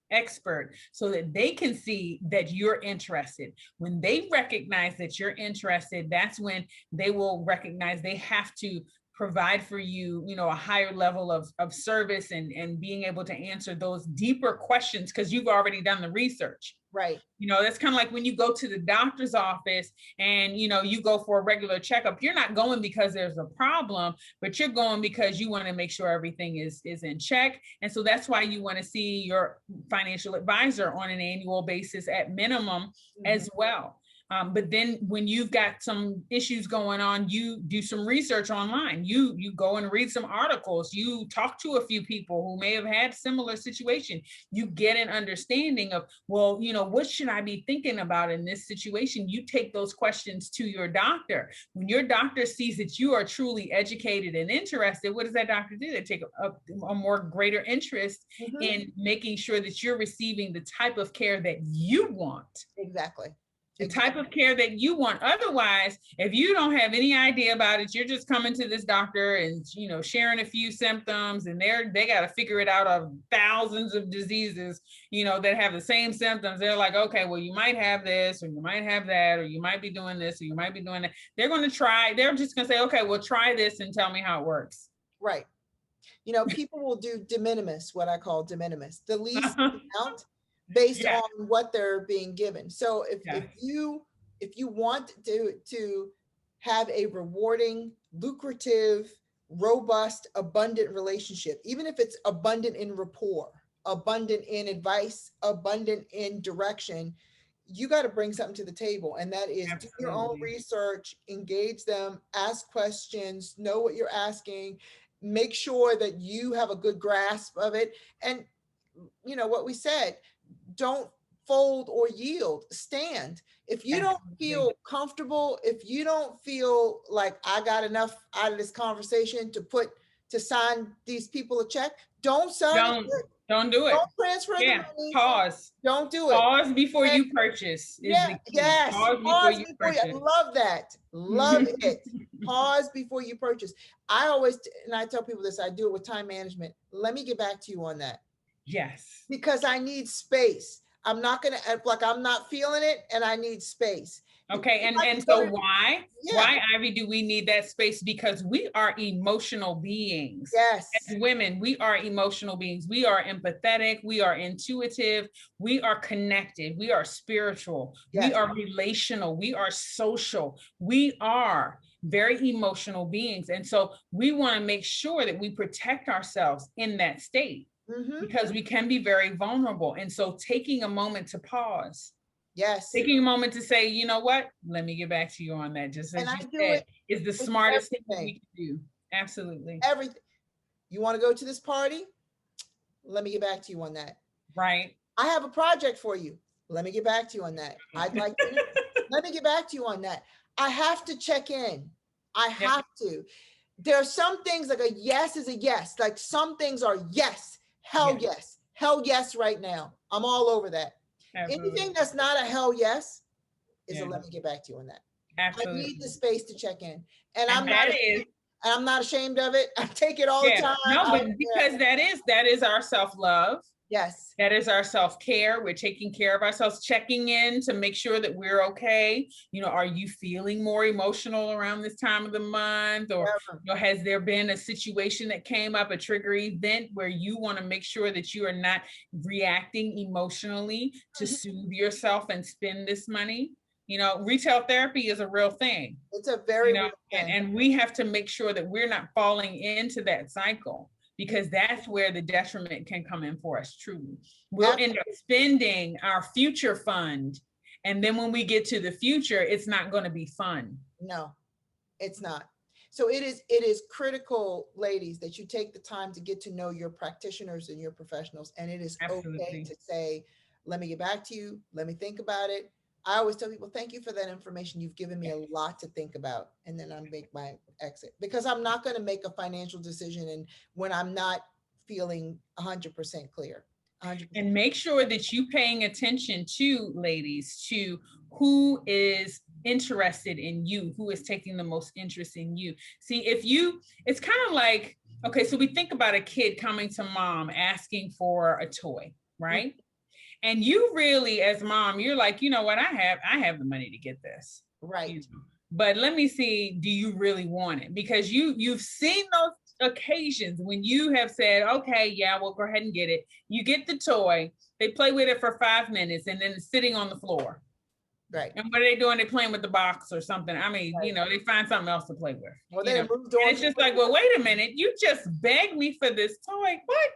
expert so that they can see that you're interested. When they recognize that you're interested, that's when they will recognize they have to provide for you, you know, a higher level of service and being able to answer those deeper questions because you've already done the research. Right. You know, that's kind of like when you go to the doctor's office and, you know, you go for a regular checkup, you're not going because there's a problem, but you're going because you want to make sure everything is in check. And so that's why you want to see your financial advisor on an annual basis at minimum as well. But then when you've got some issues going on, you do some research online. You go and read some articles. You talk to a few people who may have had similar situation. You get an understanding of, well, you know, what should I be thinking about in this situation? You take those questions to your doctor. When your doctor sees that you are truly educated and interested, what does that doctor do? They take a more greater interest in making sure that you're receiving the type of care that you want. Exactly. The type of care that you want. Otherwise, if you don't have any idea about it, you're just coming to this doctor and, you know, sharing a few symptoms, and they got to figure it out of thousands of diseases, you know, that have the same symptoms. They're like, okay, well, you might have this, or you might have that, or you might be doing this, or you might be doing that. They're just going to say, okay, well, try this and tell me how it works. Right. You know, people will do de minimis, what I call de minimis, the least amount based on what they're being given. So if you want to have a rewarding, lucrative, robust, abundant relationship, even if it's abundant in rapport, abundant in advice, abundant in direction, you got to bring something to the table. And that is do your own research, engage them, ask questions, know what you're asking, make sure that you have a good grasp of it. And you know what we said, don't fold or yield, stand. If you don't feel comfortable, if you don't feel like I got enough out of this conversation to sign these people a check, don't sign it. Don't do it. Don't transfer the money. Pause. Don't do it. Pause before you purchase. Yes. Pause before you purchase. I love that. Love it. Pause before you purchase. I always, and I tell people this, I do it with time management. Let me get back to you on that. Yes. Because I need space. I'm not going to act like I'm not feeling it, and I need space. Okay. And so why, Ivy, do we need that space? Because we are emotional beings. Yes. As women, we are emotional beings. We are empathetic. We are intuitive. We are connected. We are spiritual. Yes. We are relational. We are social. We are very emotional beings. And so we want to make sure that we protect ourselves in that state. Because we can be very vulnerable. And so taking a moment to pause. Yes. Taking a moment to say, you know what? Let me get back to you on that. Just as you said, is the smartest thing we can do. Absolutely. Everything. You want to go to this party? Let me get back to you on that. Right. I have a project for you. Let me get back to you on that. I'd like to. Let me get back to you on that. I have to check in. I have to. There are some things like a yes is a yes. Like some things are yes. Hell yes. Hell yes right now. I'm all over that. Absolutely. Anything that's not a hell yes is a let me get back to you on that. Absolutely. I need the space to check in. And I'm not ashamed of it. I take it all the time. No, but because that is our self-love. Yes. That is our self-care. We're taking care of ourselves, checking in to make sure that we're okay. You know, are you feeling more emotional around this time of the month? Or, you know, has there been a situation that came up, a trigger event where you want to make sure that you are not reacting emotionally to soothe yourself and spend this money? You know, retail therapy is a real thing. It's a very real thing. And we have to make sure that we're not falling into that cycle, because that's where the detriment can come in for us, truly. We'll end up spending our future fund. And then when we get to the future, it's not going to be fun. No, it's not. So it is critical, ladies, that you take the time to get to know your practitioners and your professionals. And it is okay to say, let me get back to you. Let me think about it. I always tell people, thank you for that information. You've given me a lot to think about. And then I make my exit, because I'm not going to make a financial decision and when I'm not feeling 100% clear. 100%. And make sure that you paying attention to, ladies, to who is interested in you, who is taking the most interest in you. See, it's kind of like, okay, so we think about a kid coming to mom asking for a toy, right? Mm-hmm. And you really, as mom, you're like, you know what, I have the money to get this. Right. You know? But let me see, do you really want it? Because you've seen those occasions when you have said, okay, yeah, we'll go ahead and get it. You get the toy, they play with it for 5 minutes, and then it's sitting on the floor. Right. And what are they doing? They're playing with the box or something. I mean, right. You know, they find something else to play with. Well, they moved on. And it's just like, well, wait a minute, you just begged me for this toy. What?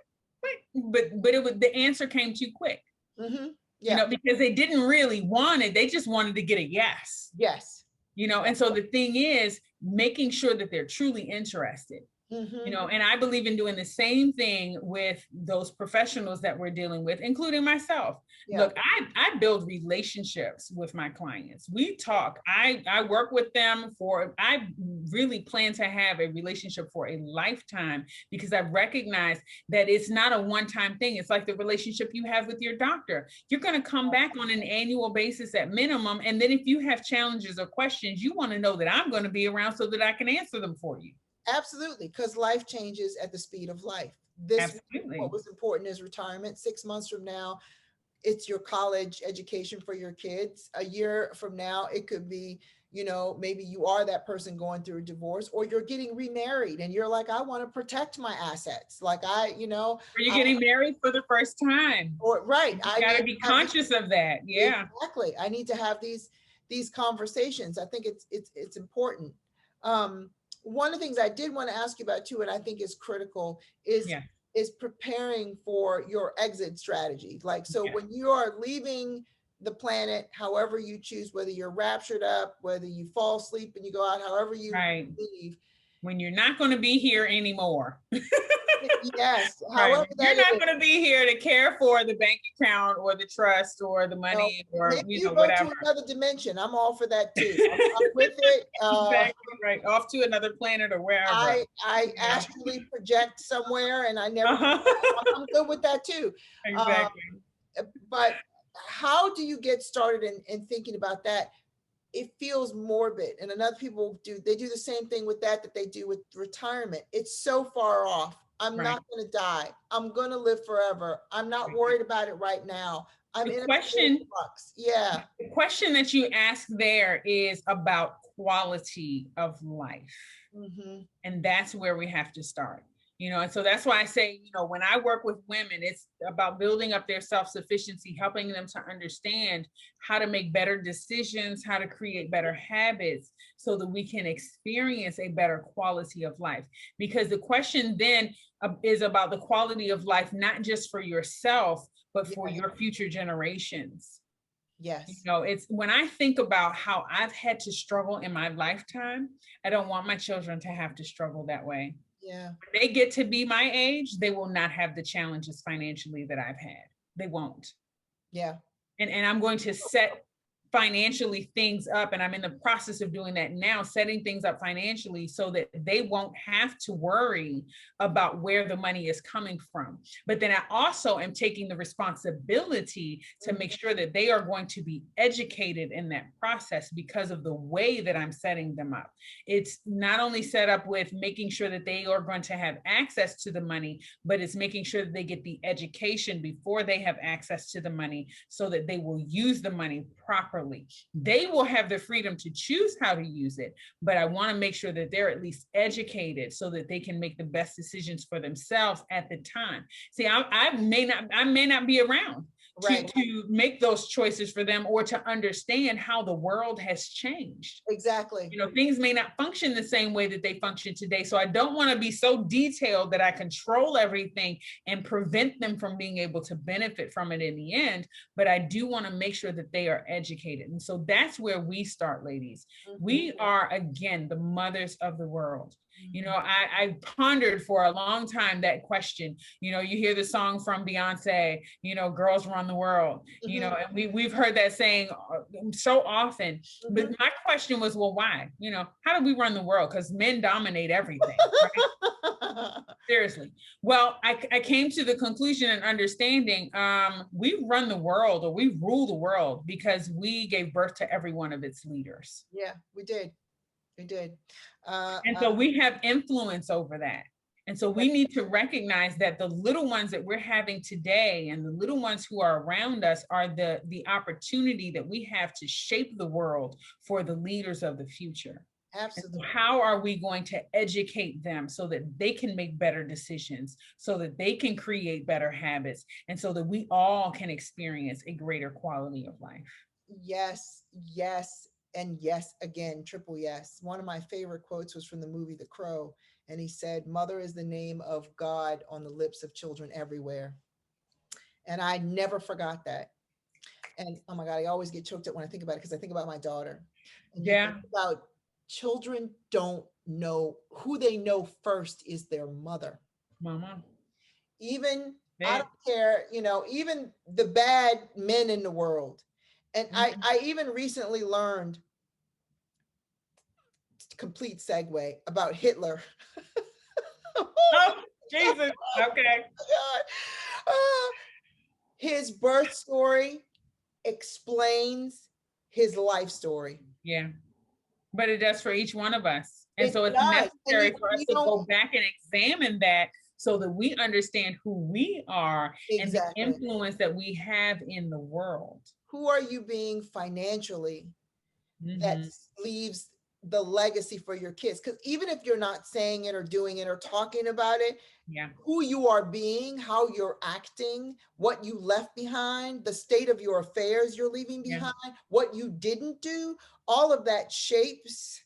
But it was, the answer came too quick. Mm-hmm. Yeah. You know, because they didn't really want it. They just wanted to get a yes. Yes. You know, and so the thing is making sure that they're truly interested. Mm-hmm. You know, and I believe in doing the same thing with those professionals that we're dealing with, including myself. Yeah. Look, I build relationships with my clients. We talk. I work with them I really plan to have a relationship for a lifetime, because I recognize that it's not a one-time thing. It's like the relationship you have with your doctor. You're going to come back on an annual basis at minimum. And then if you have challenges or questions, you want to know that I'm going to be around so that I can answer them for you. Absolutely, because life changes at the speed of life. What was important is retirement. 6 months from now, it's your college education for your kids. A year from now, it could be, you know, maybe you are that person going through a divorce, or you're getting remarried and you're like, I want to protect my assets. Like or you're getting married for the first time. Or right. You got to be conscious of that. Yeah, exactly. I need to have these conversations. I think it's important. One of the things I did want to ask you about too, and I think is critical, is preparing for your exit strategy. Like, so when you are leaving the planet, however you choose, whether you're raptured up, whether you fall asleep and you go out, however you leave. When you're not going to be here anymore. Yes. However, you're not going to be here to care for the bank account or the trust or the money or whatever. To another dimension. I'm all for that too. I'm with it. Exactly right. Off to another planet or wherever. I actually project somewhere, and I never. I'm good with that too. Exactly. But how do you get started in thinking about that? It feels morbid, and another people do the same thing with that they do with retirement. It's so far off. I'm not going to die. I'm going to live forever. I'm not worried about it right now. The question that you ask there is about quality of life. Mm-hmm. And that's where we have to start. You know, and so that's why I say, you know, when I work with women, it's about building up their self-sufficiency, helping them to understand how to make better decisions, how to create better habits so that we can experience a better quality of life. Because the question then is about the quality of life, not just for yourself, but for your future generations. Yes. You know, it's when I think about how I've had to struggle in my lifetime, I don't want my children to have to struggle that way. Yeah. When they get to be my age, they will not have the challenges financially that I've had. They won't. Yeah. And I'm going to set financially things up, and I'm in the process of doing that now, setting things up financially so that they won't have to worry about where the money is coming from. But then I also am taking the responsibility to make sure that they are going to be educated in that process because of the way that I'm setting them up. It's not only set up with making sure that they are going to have access to the money, but it's making sure that they get the education before they have access to the money so that they will use the money properly. They will have the freedom to choose how to use it, but I want to make sure that they're at least educated so that they can make the best decisions for themselves at the time. See, I may not be around to make those choices for them, or to understand how the world has changed. Exactly. You know, things may not function the same way that they function today. So I don't want to be so detailed that I control everything and prevent them from being able to benefit from it in the end. But I do want to make sure that they are educated. And so that's where we start, ladies. We are, again, the mothers of the world. You know, I pondered for a long time that question. You know, you hear the song from Beyonce, you know, girls run the world, you know, and we've heard that saying so often. But my question was, well, why? You know, how do we run the world? Because men dominate everything. Right? Seriously. Well, I came to the conclusion and understanding we run the world, or we rule the world, because we gave birth to every one of its leaders. Yeah, we did. We did. And so we have influence over that. And so we need to recognize that the little ones that we're having today and the little ones who are around us are the opportunity that we have to shape the world for the leaders of the future. Absolutely. So how are we going to educate them so that they can make better decisions, so that they can create better habits, and so that we all can experience a greater quality of life? Yes, yes, and yes again, triple yes. One of my favorite quotes was from the movie The Crow, and he said, "Mother is the name of God on the lips of children everywhere." And I never forgot that. And oh my God, I always get choked up when I think about it, because I think about my daughter. And you think about children don't know, who they know first is their mother. Mama. Even, I don't care, you know, even the bad men in the world. And I even recently learned, complete segue, about Hitler. Oh, Jesus. Okay. His birth story explains his life story. Yeah. But it does for each one of us. And so it's does. necessary for us to go back and examine that so that we understand who we are and the influence that we have in the world. Who are you being financially that leaves the legacy for your kids? Because even if you're not saying it or doing it or talking about it, who you are being, how you're acting, what you left behind, the state of your affairs you're leaving behind, what you didn't do, all of that shapes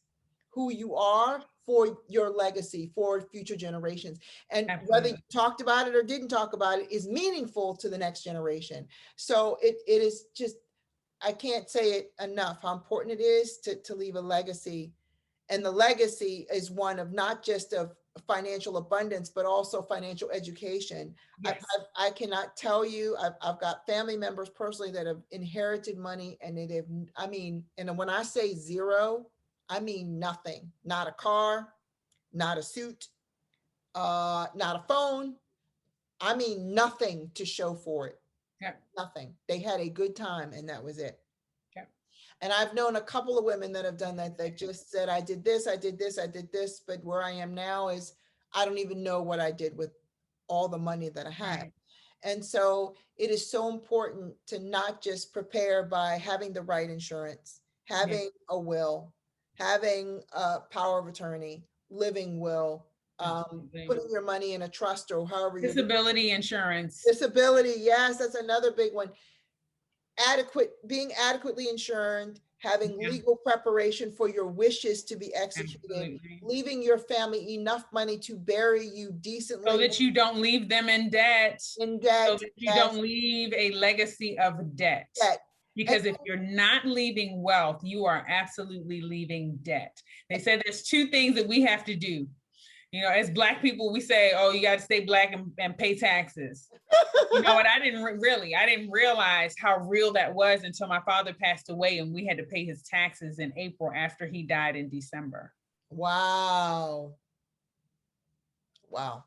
who you are for your legacy, for future generations. And whether you talked about it or didn't talk about it is meaningful to the next generation. So it is just, I can't say it enough how important it is to leave a legacy. And the legacy is one of not just of financial abundance, but also financial education. I cannot tell you, I've got family members personally that have inherited money, and they've, I mean, and when I say zero, I mean nothing. Not a car, not a suit, not a phone. I mean nothing to show for it. Nothing. They had a good time, and that was it. And I've known a couple of women that have done that. They just said, I did this, I did this, I did this. But where I am now is, I don't even know what I did with all the money that I had. And so it is so important to not just prepare by having the right insurance, having a will, having a power of attorney, living will, putting your money in a trust, or however you disability insurance. Disability, yes, that's another big one. Being adequately insured, having legal preparation for your wishes to be executed, leaving your family enough money to bury you decently, so that you don't leave them in debt. So that you don't leave a legacy of debt. Because if you're not leaving wealth, you are absolutely leaving debt. They said there's two things that we have to do. You know, as Black people, we say, oh, you got to stay Black and pay taxes. You know what? I didn't realize how real that was until my father passed away and we had to pay his taxes in April after he died in December. Wow. Wow.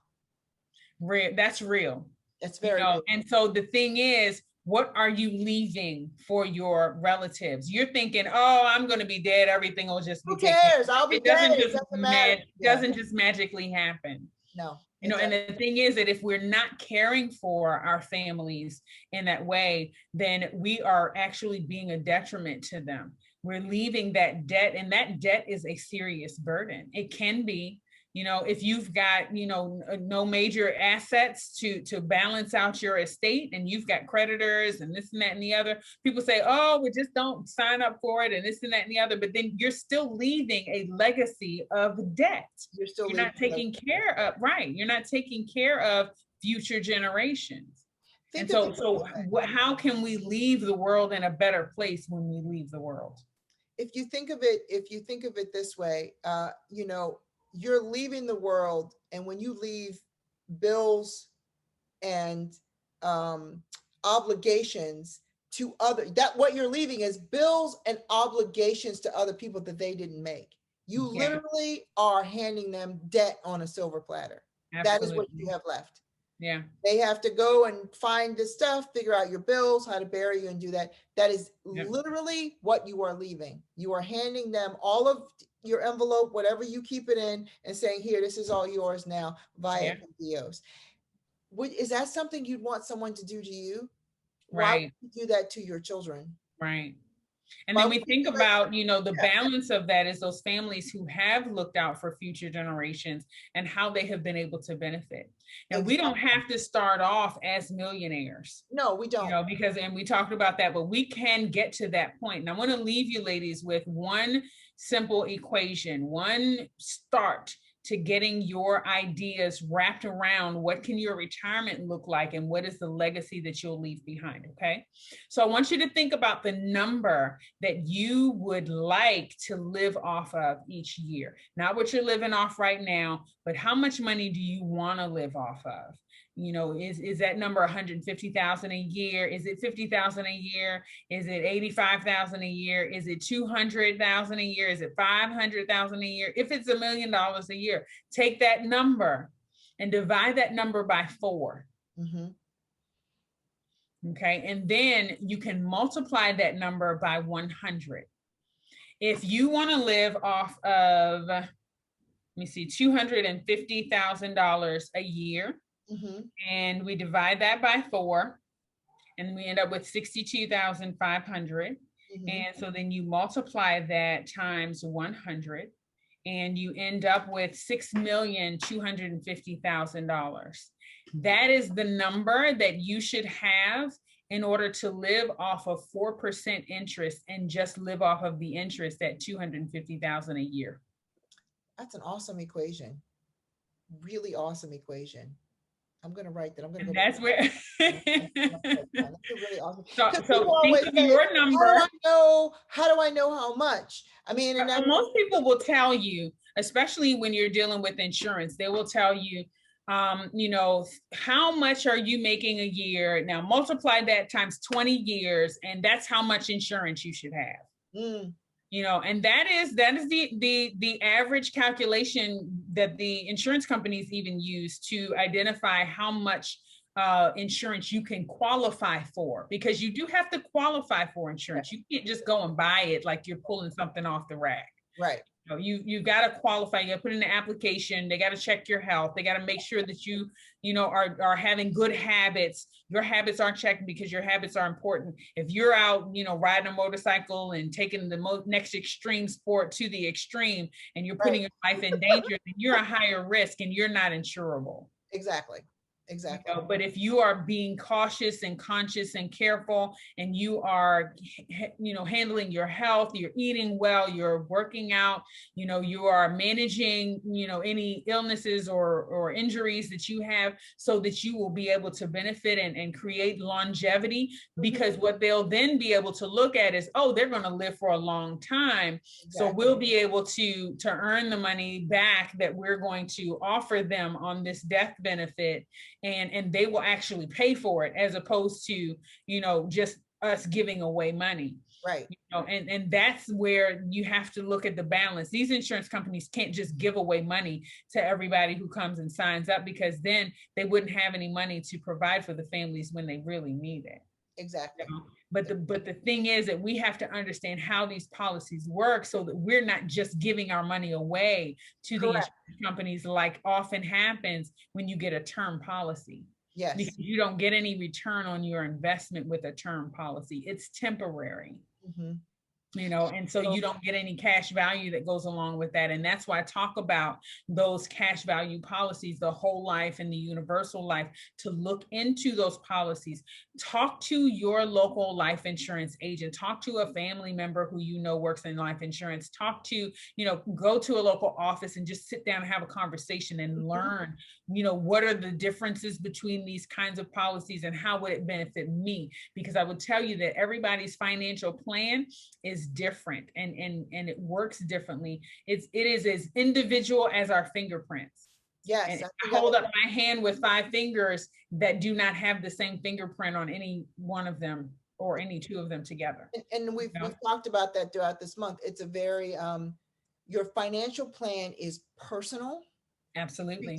That's real. That's very real. real. And so the thing is, what are you leaving for your relatives? You're thinking, oh, I'm going to be dead. Everything will just be Who cares? I'll be dead. It doesn't matter. Doesn't just magically happen. No. You know, and the thing is that if we're not caring for our families in that way, then we are actually being a detriment to them. We're leaving that debt, and that debt is a serious burden. It can be, you know, if you've got, you know, no major assets to balance out your estate, and you've got creditors and this and that and the other, people say, oh, we just don't sign up for it and this and that and the other, but then you're still leaving a legacy of debt. You're not taking care of, right. You're not taking care of future generations. And so how can we leave the world in a better place when we leave the world? If you think of it this way, you know, you're leaving the world, and when you leave bills and obligations to what you're leaving is bills and obligations to other people that they didn't make. You literally are handing them debt on a silver platter. Absolutely. That is what you have left. Yeah. They have to go and find the stuff, figure out your bills, how to bury you, and do that. That is literally what you are leaving. You are handing them all of your envelope, whatever you keep it in, and saying, here, this is all yours now via PPOs. Is that something you'd want someone to do to you? Right. Why would you do that to your children? Right. And then we think about, you know, the balance of that is those families who have looked out for future generations and how they have been able to benefit. And we don't have to start off as millionaires. No, we don't. You know, because, and we talked about that, but we can get to that point. And I want to leave you ladies with one simple equation, one start to getting your ideas wrapped around what can your retirement look like and what is the legacy that you'll leave behind, okay? So I want you to think about the number that you would like to live off of each year. Not what you're living off right now, but how much money do you want to live off of? You know, is that number 150,000 a year? Is it 50,000 a year? Is it 85,000 a year? Is it 200,000 a year? Is it 500,000 a year? If it's $1 million a year, take that number and divide that number by 4. Mm-hmm. Okay, and then you can multiply that number by 100. If you want to live off of, let me see, $250,000 a year. Mm-hmm. And we divide that by 4, and we end up with 62,500. Mm-hmm. And so then you multiply that times 100, and you end up with $6,250,000. That is the number that you should have in order to live off of 4% interest and just live off of the interest at $250,000 a year. That's an awesome equation. Really awesome equation. I'm going to write that. I'm going to. That's where. That's really awesome. So think of your number. How do I know how much? I mean, and most people will tell you, especially when you're dealing with insurance, they will tell you, you know, how much are you making a year? Now multiply that times 20 years, and that's how much insurance you should have. Mm. You know, and that is the average calculation that the insurance companies even use to identify how much insurance you can qualify for, because you do have to qualify for insurance. You can't just go and buy it like you're pulling something off the rack. Right. You got to qualify. You got to put in an application. They got to check your health. They got to make sure that you know, are having good habits. Your habits aren't checked because your habits are important. If you're out, you know, riding a motorcycle and taking the next extreme sport to the extreme, and you're putting your life in danger, then you're a higher risk and you're not insurable. Exactly. Exactly. But if you are being cautious and conscious and careful, and you are, handling your health, you're eating well, you're working out, you are managing, any illnesses or injuries that you have, so that you will be able to benefit and create longevity. Because what they'll then be able to look at is, oh, they're going to live for a long time. So we'll be able to earn the money back that we're going to offer them on this death benefit, and they will actually pay for it, as opposed to, just us giving away money. Right. And that's where you have to look at the balance. These insurance companies can't just give away money to everybody who comes and signs up, because then they wouldn't have any money to provide for the families when they really need it. Exactly. But the thing is that we have to understand how these policies work, so that we're not just giving our money away to the insurance companies, like often happens when you get a term policy. Yes. Because you don't get any return on your investment with a term policy. It's temporary. And so you don't get any cash value that goes along with that. And that's why I talk about those cash value policies, the whole life and the universal life, to look into those policies. Talk to your local life insurance agent, talk to a family member who works in life insurance, talk to, go to a local office and just sit down and have a conversation and learn, what are the differences between these kinds of policies and how would it benefit me? Because I would tell you that everybody's financial plan is different, and it works differently. It is as individual as our fingerprints. Yes. I hold up my hand with 5 fingers that do not have the same fingerprint on any one of them, or any 2 of them together. And we've talked about that throughout this month. It's a very, your financial plan is personal. Absolutely.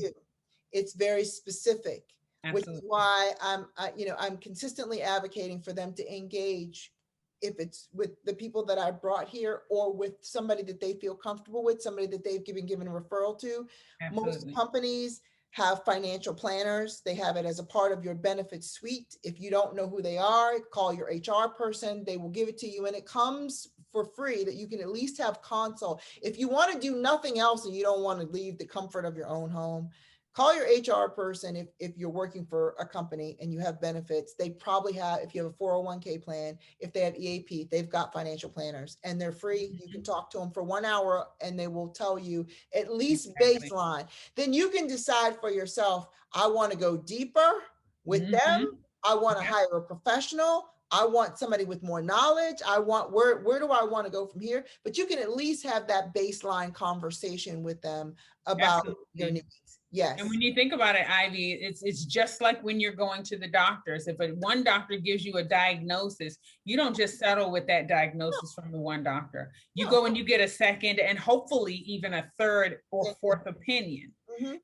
It's very specific. Absolutely. Which is why I'm consistently advocating for them to engage, if it's with the people that I brought here, or with somebody that they feel comfortable with, somebody that they've been given a referral to. Absolutely. Most companies have financial planners. They have it as a part of your benefit suite. If you don't know who they are, call your HR person. They will give it to you, and it comes for free, that you can at least have consult. If you want to do nothing else and you don't want to leave the comfort of your own home, call your HR person. If you're working for a company and you have benefits, they probably have, if you have a 401k plan, if they have EAP, they've got financial planners, and they're free. You can talk to them for 1 hour and they will tell you at least baseline. Then you can decide for yourself, I want to go deeper with them. I want to hire a professional. I want somebody with more knowledge. I want, where do I want to go from here? But you can at least have that baseline conversation with them about your needs. Yes. And when you think about it, Ivy, it's just like when you're going to the doctors. If one doctor gives you a diagnosis, you don't just settle with that diagnosis from the one doctor. You go and you get a second, and hopefully even a third or fourth opinion.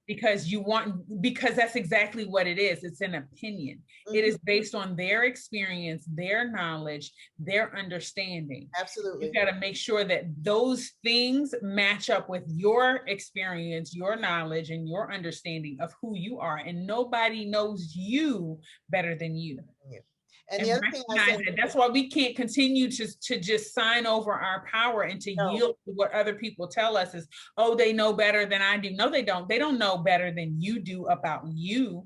Because that's exactly what it is. It's an opinion. It is based on their experience, their knowledge, their understanding. Absolutely. You got to make sure that those things match up with your experience, your knowledge, and your understanding of who you are. And nobody knows you better than you. And the other thing I said, that's why we can't continue to just sign over our power and to yield to what other people tell us is, oh, they know better than I do. No, they don't. They don't know better than you do about you.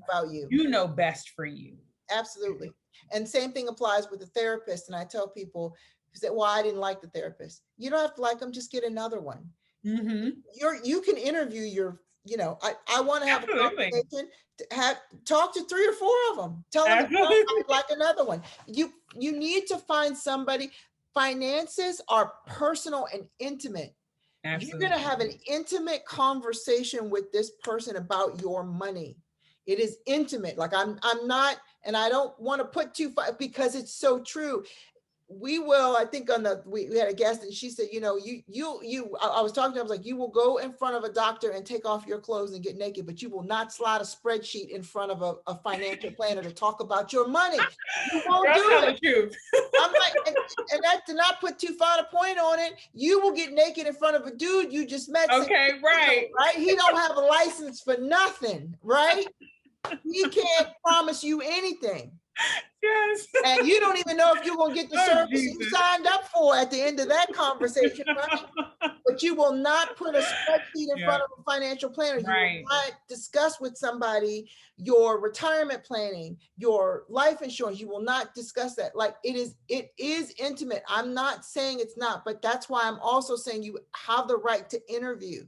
You know best for you. Absolutely. And same thing applies with the therapist. And I tell people who say, well, I didn't like the therapist. You don't have to like them, just get another one. You can interview your, I want to have a conversation, talk to 3 or 4 of them. Tell them I'd like another one. You need to find somebody. Finances are personal and intimate. Absolutely. You're going to have an intimate conversation with this person about your money. It is intimate. Like I'm not, and I don't want to put too far, because it's so true. We will, I think we had a guest, and she said, I was talking to her, I was like, you will go in front of a doctor and take off your clothes and get naked, but you will not slide a spreadsheet in front of a financial planner to talk about your money. You won't do it. I'm like, and that, to not put too fine a point on it, you will get naked in front of a dude you just met. Okay, right. Right? He don't have a license for nothing, right? He can't promise you anything. Yes. And you don't even know if you're going to get the service you signed up for at the end of that conversation, right? But But you will not put a spreadsheet in front of a financial planner. You Right. will not discuss with somebody your retirement planning, your life insurance. You will not discuss that. Like it is intimate. I'm not saying it's not, but that's why I'm also saying you have the right to interview.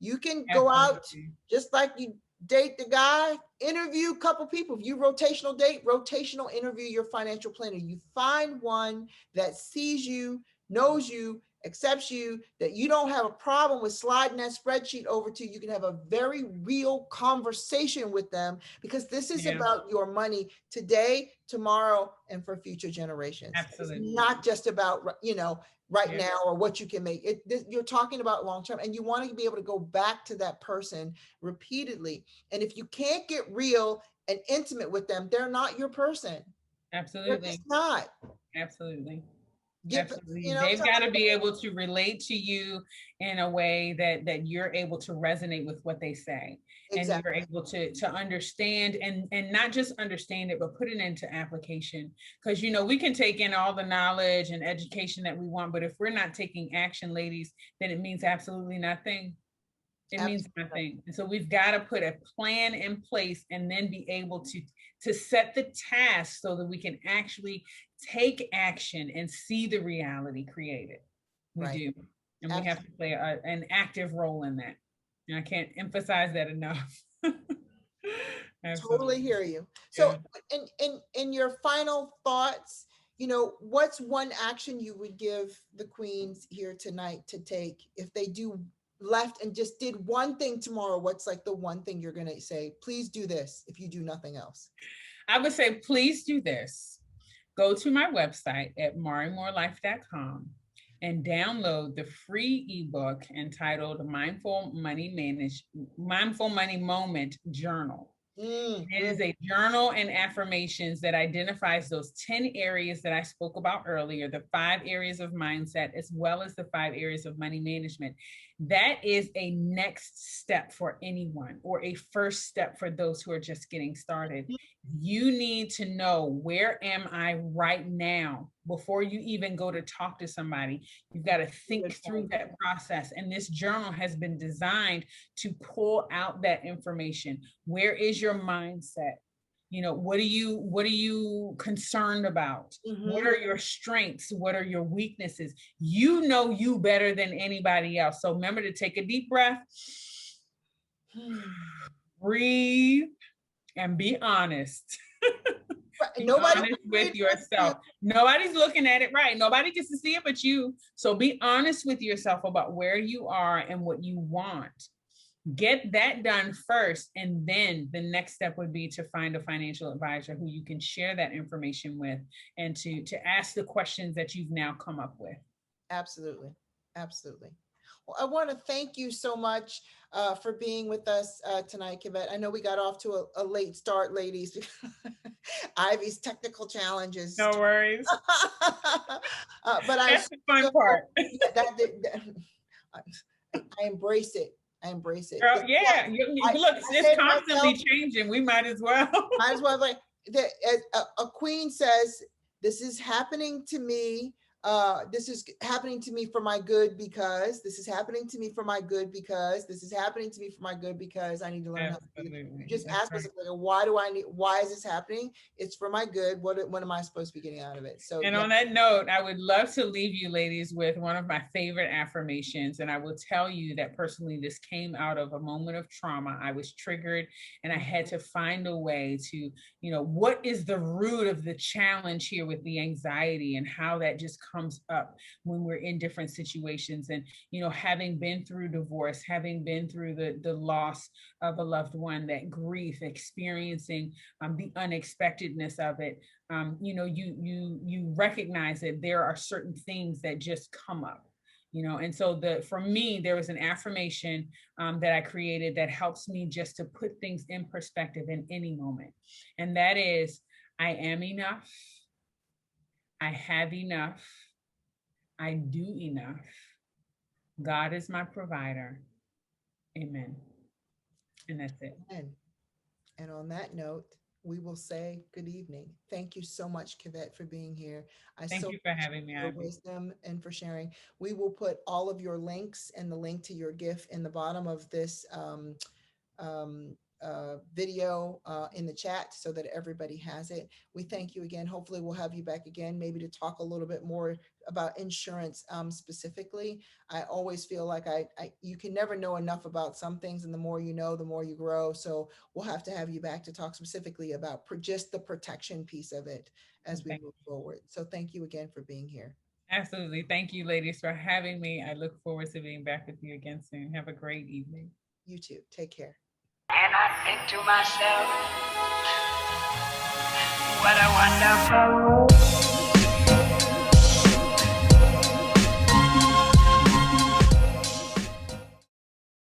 You can go out Absolutely. just like you date the guy, interview a couple people. If you rotational date, rotational interview your financial planner. You find one that sees you, knows you, accepts you, that you don't have a problem with sliding that spreadsheet over to. You can have a very real conversation with them, because this is about your money today, tomorrow, and for future generations. Absolutely. It's not just about, you know, right now or what you can make it. You're talking about long term, and you want to be able to go back to that person repeatedly. And if you can't get real and intimate with them, they're not your person. Absolutely. They're just not. Absolutely. Absolutely. You know, They've got to be able to relate to you in a way that you're able to resonate with what they say. Exactly. And you're able to understand and not just understand it, but put it into application. Because, you know, we can take in all the knowledge and education that we want, but if we're not taking action, ladies, then it means absolutely nothing. It means nothing. And so we've got to put a plan in place and then be able to set the task so that we can actually take action and see the reality created. We do. And we have to play an active role in that. And I can't emphasize that enough. Totally hear you. So in your final thoughts, you know, what's one action you would give the queens here tonight to take if they do left and just did one thing tomorrow? What's like the one thing you're going to say, please do this if you do nothing else? I would say, please do this. Go to my website at marimorelife.com and download the free ebook entitled Mindful Money Moment Journal. It is a journal and affirmations that identifies those 10 areas that I spoke about earlier, the 5 areas of mindset, as well as the 5 areas of money management. That is a next step for anyone, or a first step for those who are just getting started. You need to know, where am I right now? Before you even go to talk to somebody, you've got to think through that process. And this journal has been designed to pull out that information. Where is your mindset? You know, what are you concerned about? What are your strengths? What are your weaknesses? You know you better than anybody else. So remember to take a deep breath, breathe, and be honest. Be honest with yourself. Nobody's looking at it, right? Nobody gets to see it but you. So be honest with yourself about where you are and what you want. Get that done first, and then the next step would be to find a financial advisor who you can share that information with, and to ask the questions that you've now come up with. Absolutely. Absolutely. Well, I want to thank you so much for being with us tonight, Kevette. I know we got off to a late start, ladies. Ivy's technical challenges. No worries. But that's the fun part. I embrace it. I embrace it. Girl, yeah, look, it's constantly changing. We might as well. Might as well. Like a queen says, this is happening to me. This is happening to me for my good, because this is happening to me for my good, because this is happening to me for my good, because I need to learn how to do it. Just ask myself, why is this happening? It's for my good. What am I supposed to be getting out of it? So, and on that note, I would love to leave you ladies with one of my favorite affirmations. And I will tell you that personally, this came out of a moment of trauma. I was triggered and I had to find a way to, you know, what is the root of the challenge here with the anxiety, and how that just comes up when we're in different situations. And, you know, having been through divorce, having been through the loss of a loved one, that grief, experiencing the unexpectedness of it, you know, you recognize that there are certain things that just come up, you know. And so for me, there was an affirmation that I created that helps me just to put things in perspective in any moment. And that is, I am enough. I have enough. I do enough. God is my provider. Amen. And that's it. And on that note, we will say good evening. Thank you so much, Kevette, for being here. I Thank so you for having me, your Ivy. wisdom and for sharing. We will put all of your links and the link to your gift in the bottom of this um, video in the chat so that everybody has it. We thank you again. Hopefully we'll have you back again, maybe to talk a little bit more about insurance specifically. I always feel like you can never know enough about some things, and the more you know, the more you grow. So we'll have to have you back to talk specifically about just the protection piece of it as we Okay. move forward. So thank you again for being here. Absolutely. Thank you, ladies, for having me. I look forward to being back with you again soon. Have a great evening. You too. Take care. And I think to myself, what a wonderful world.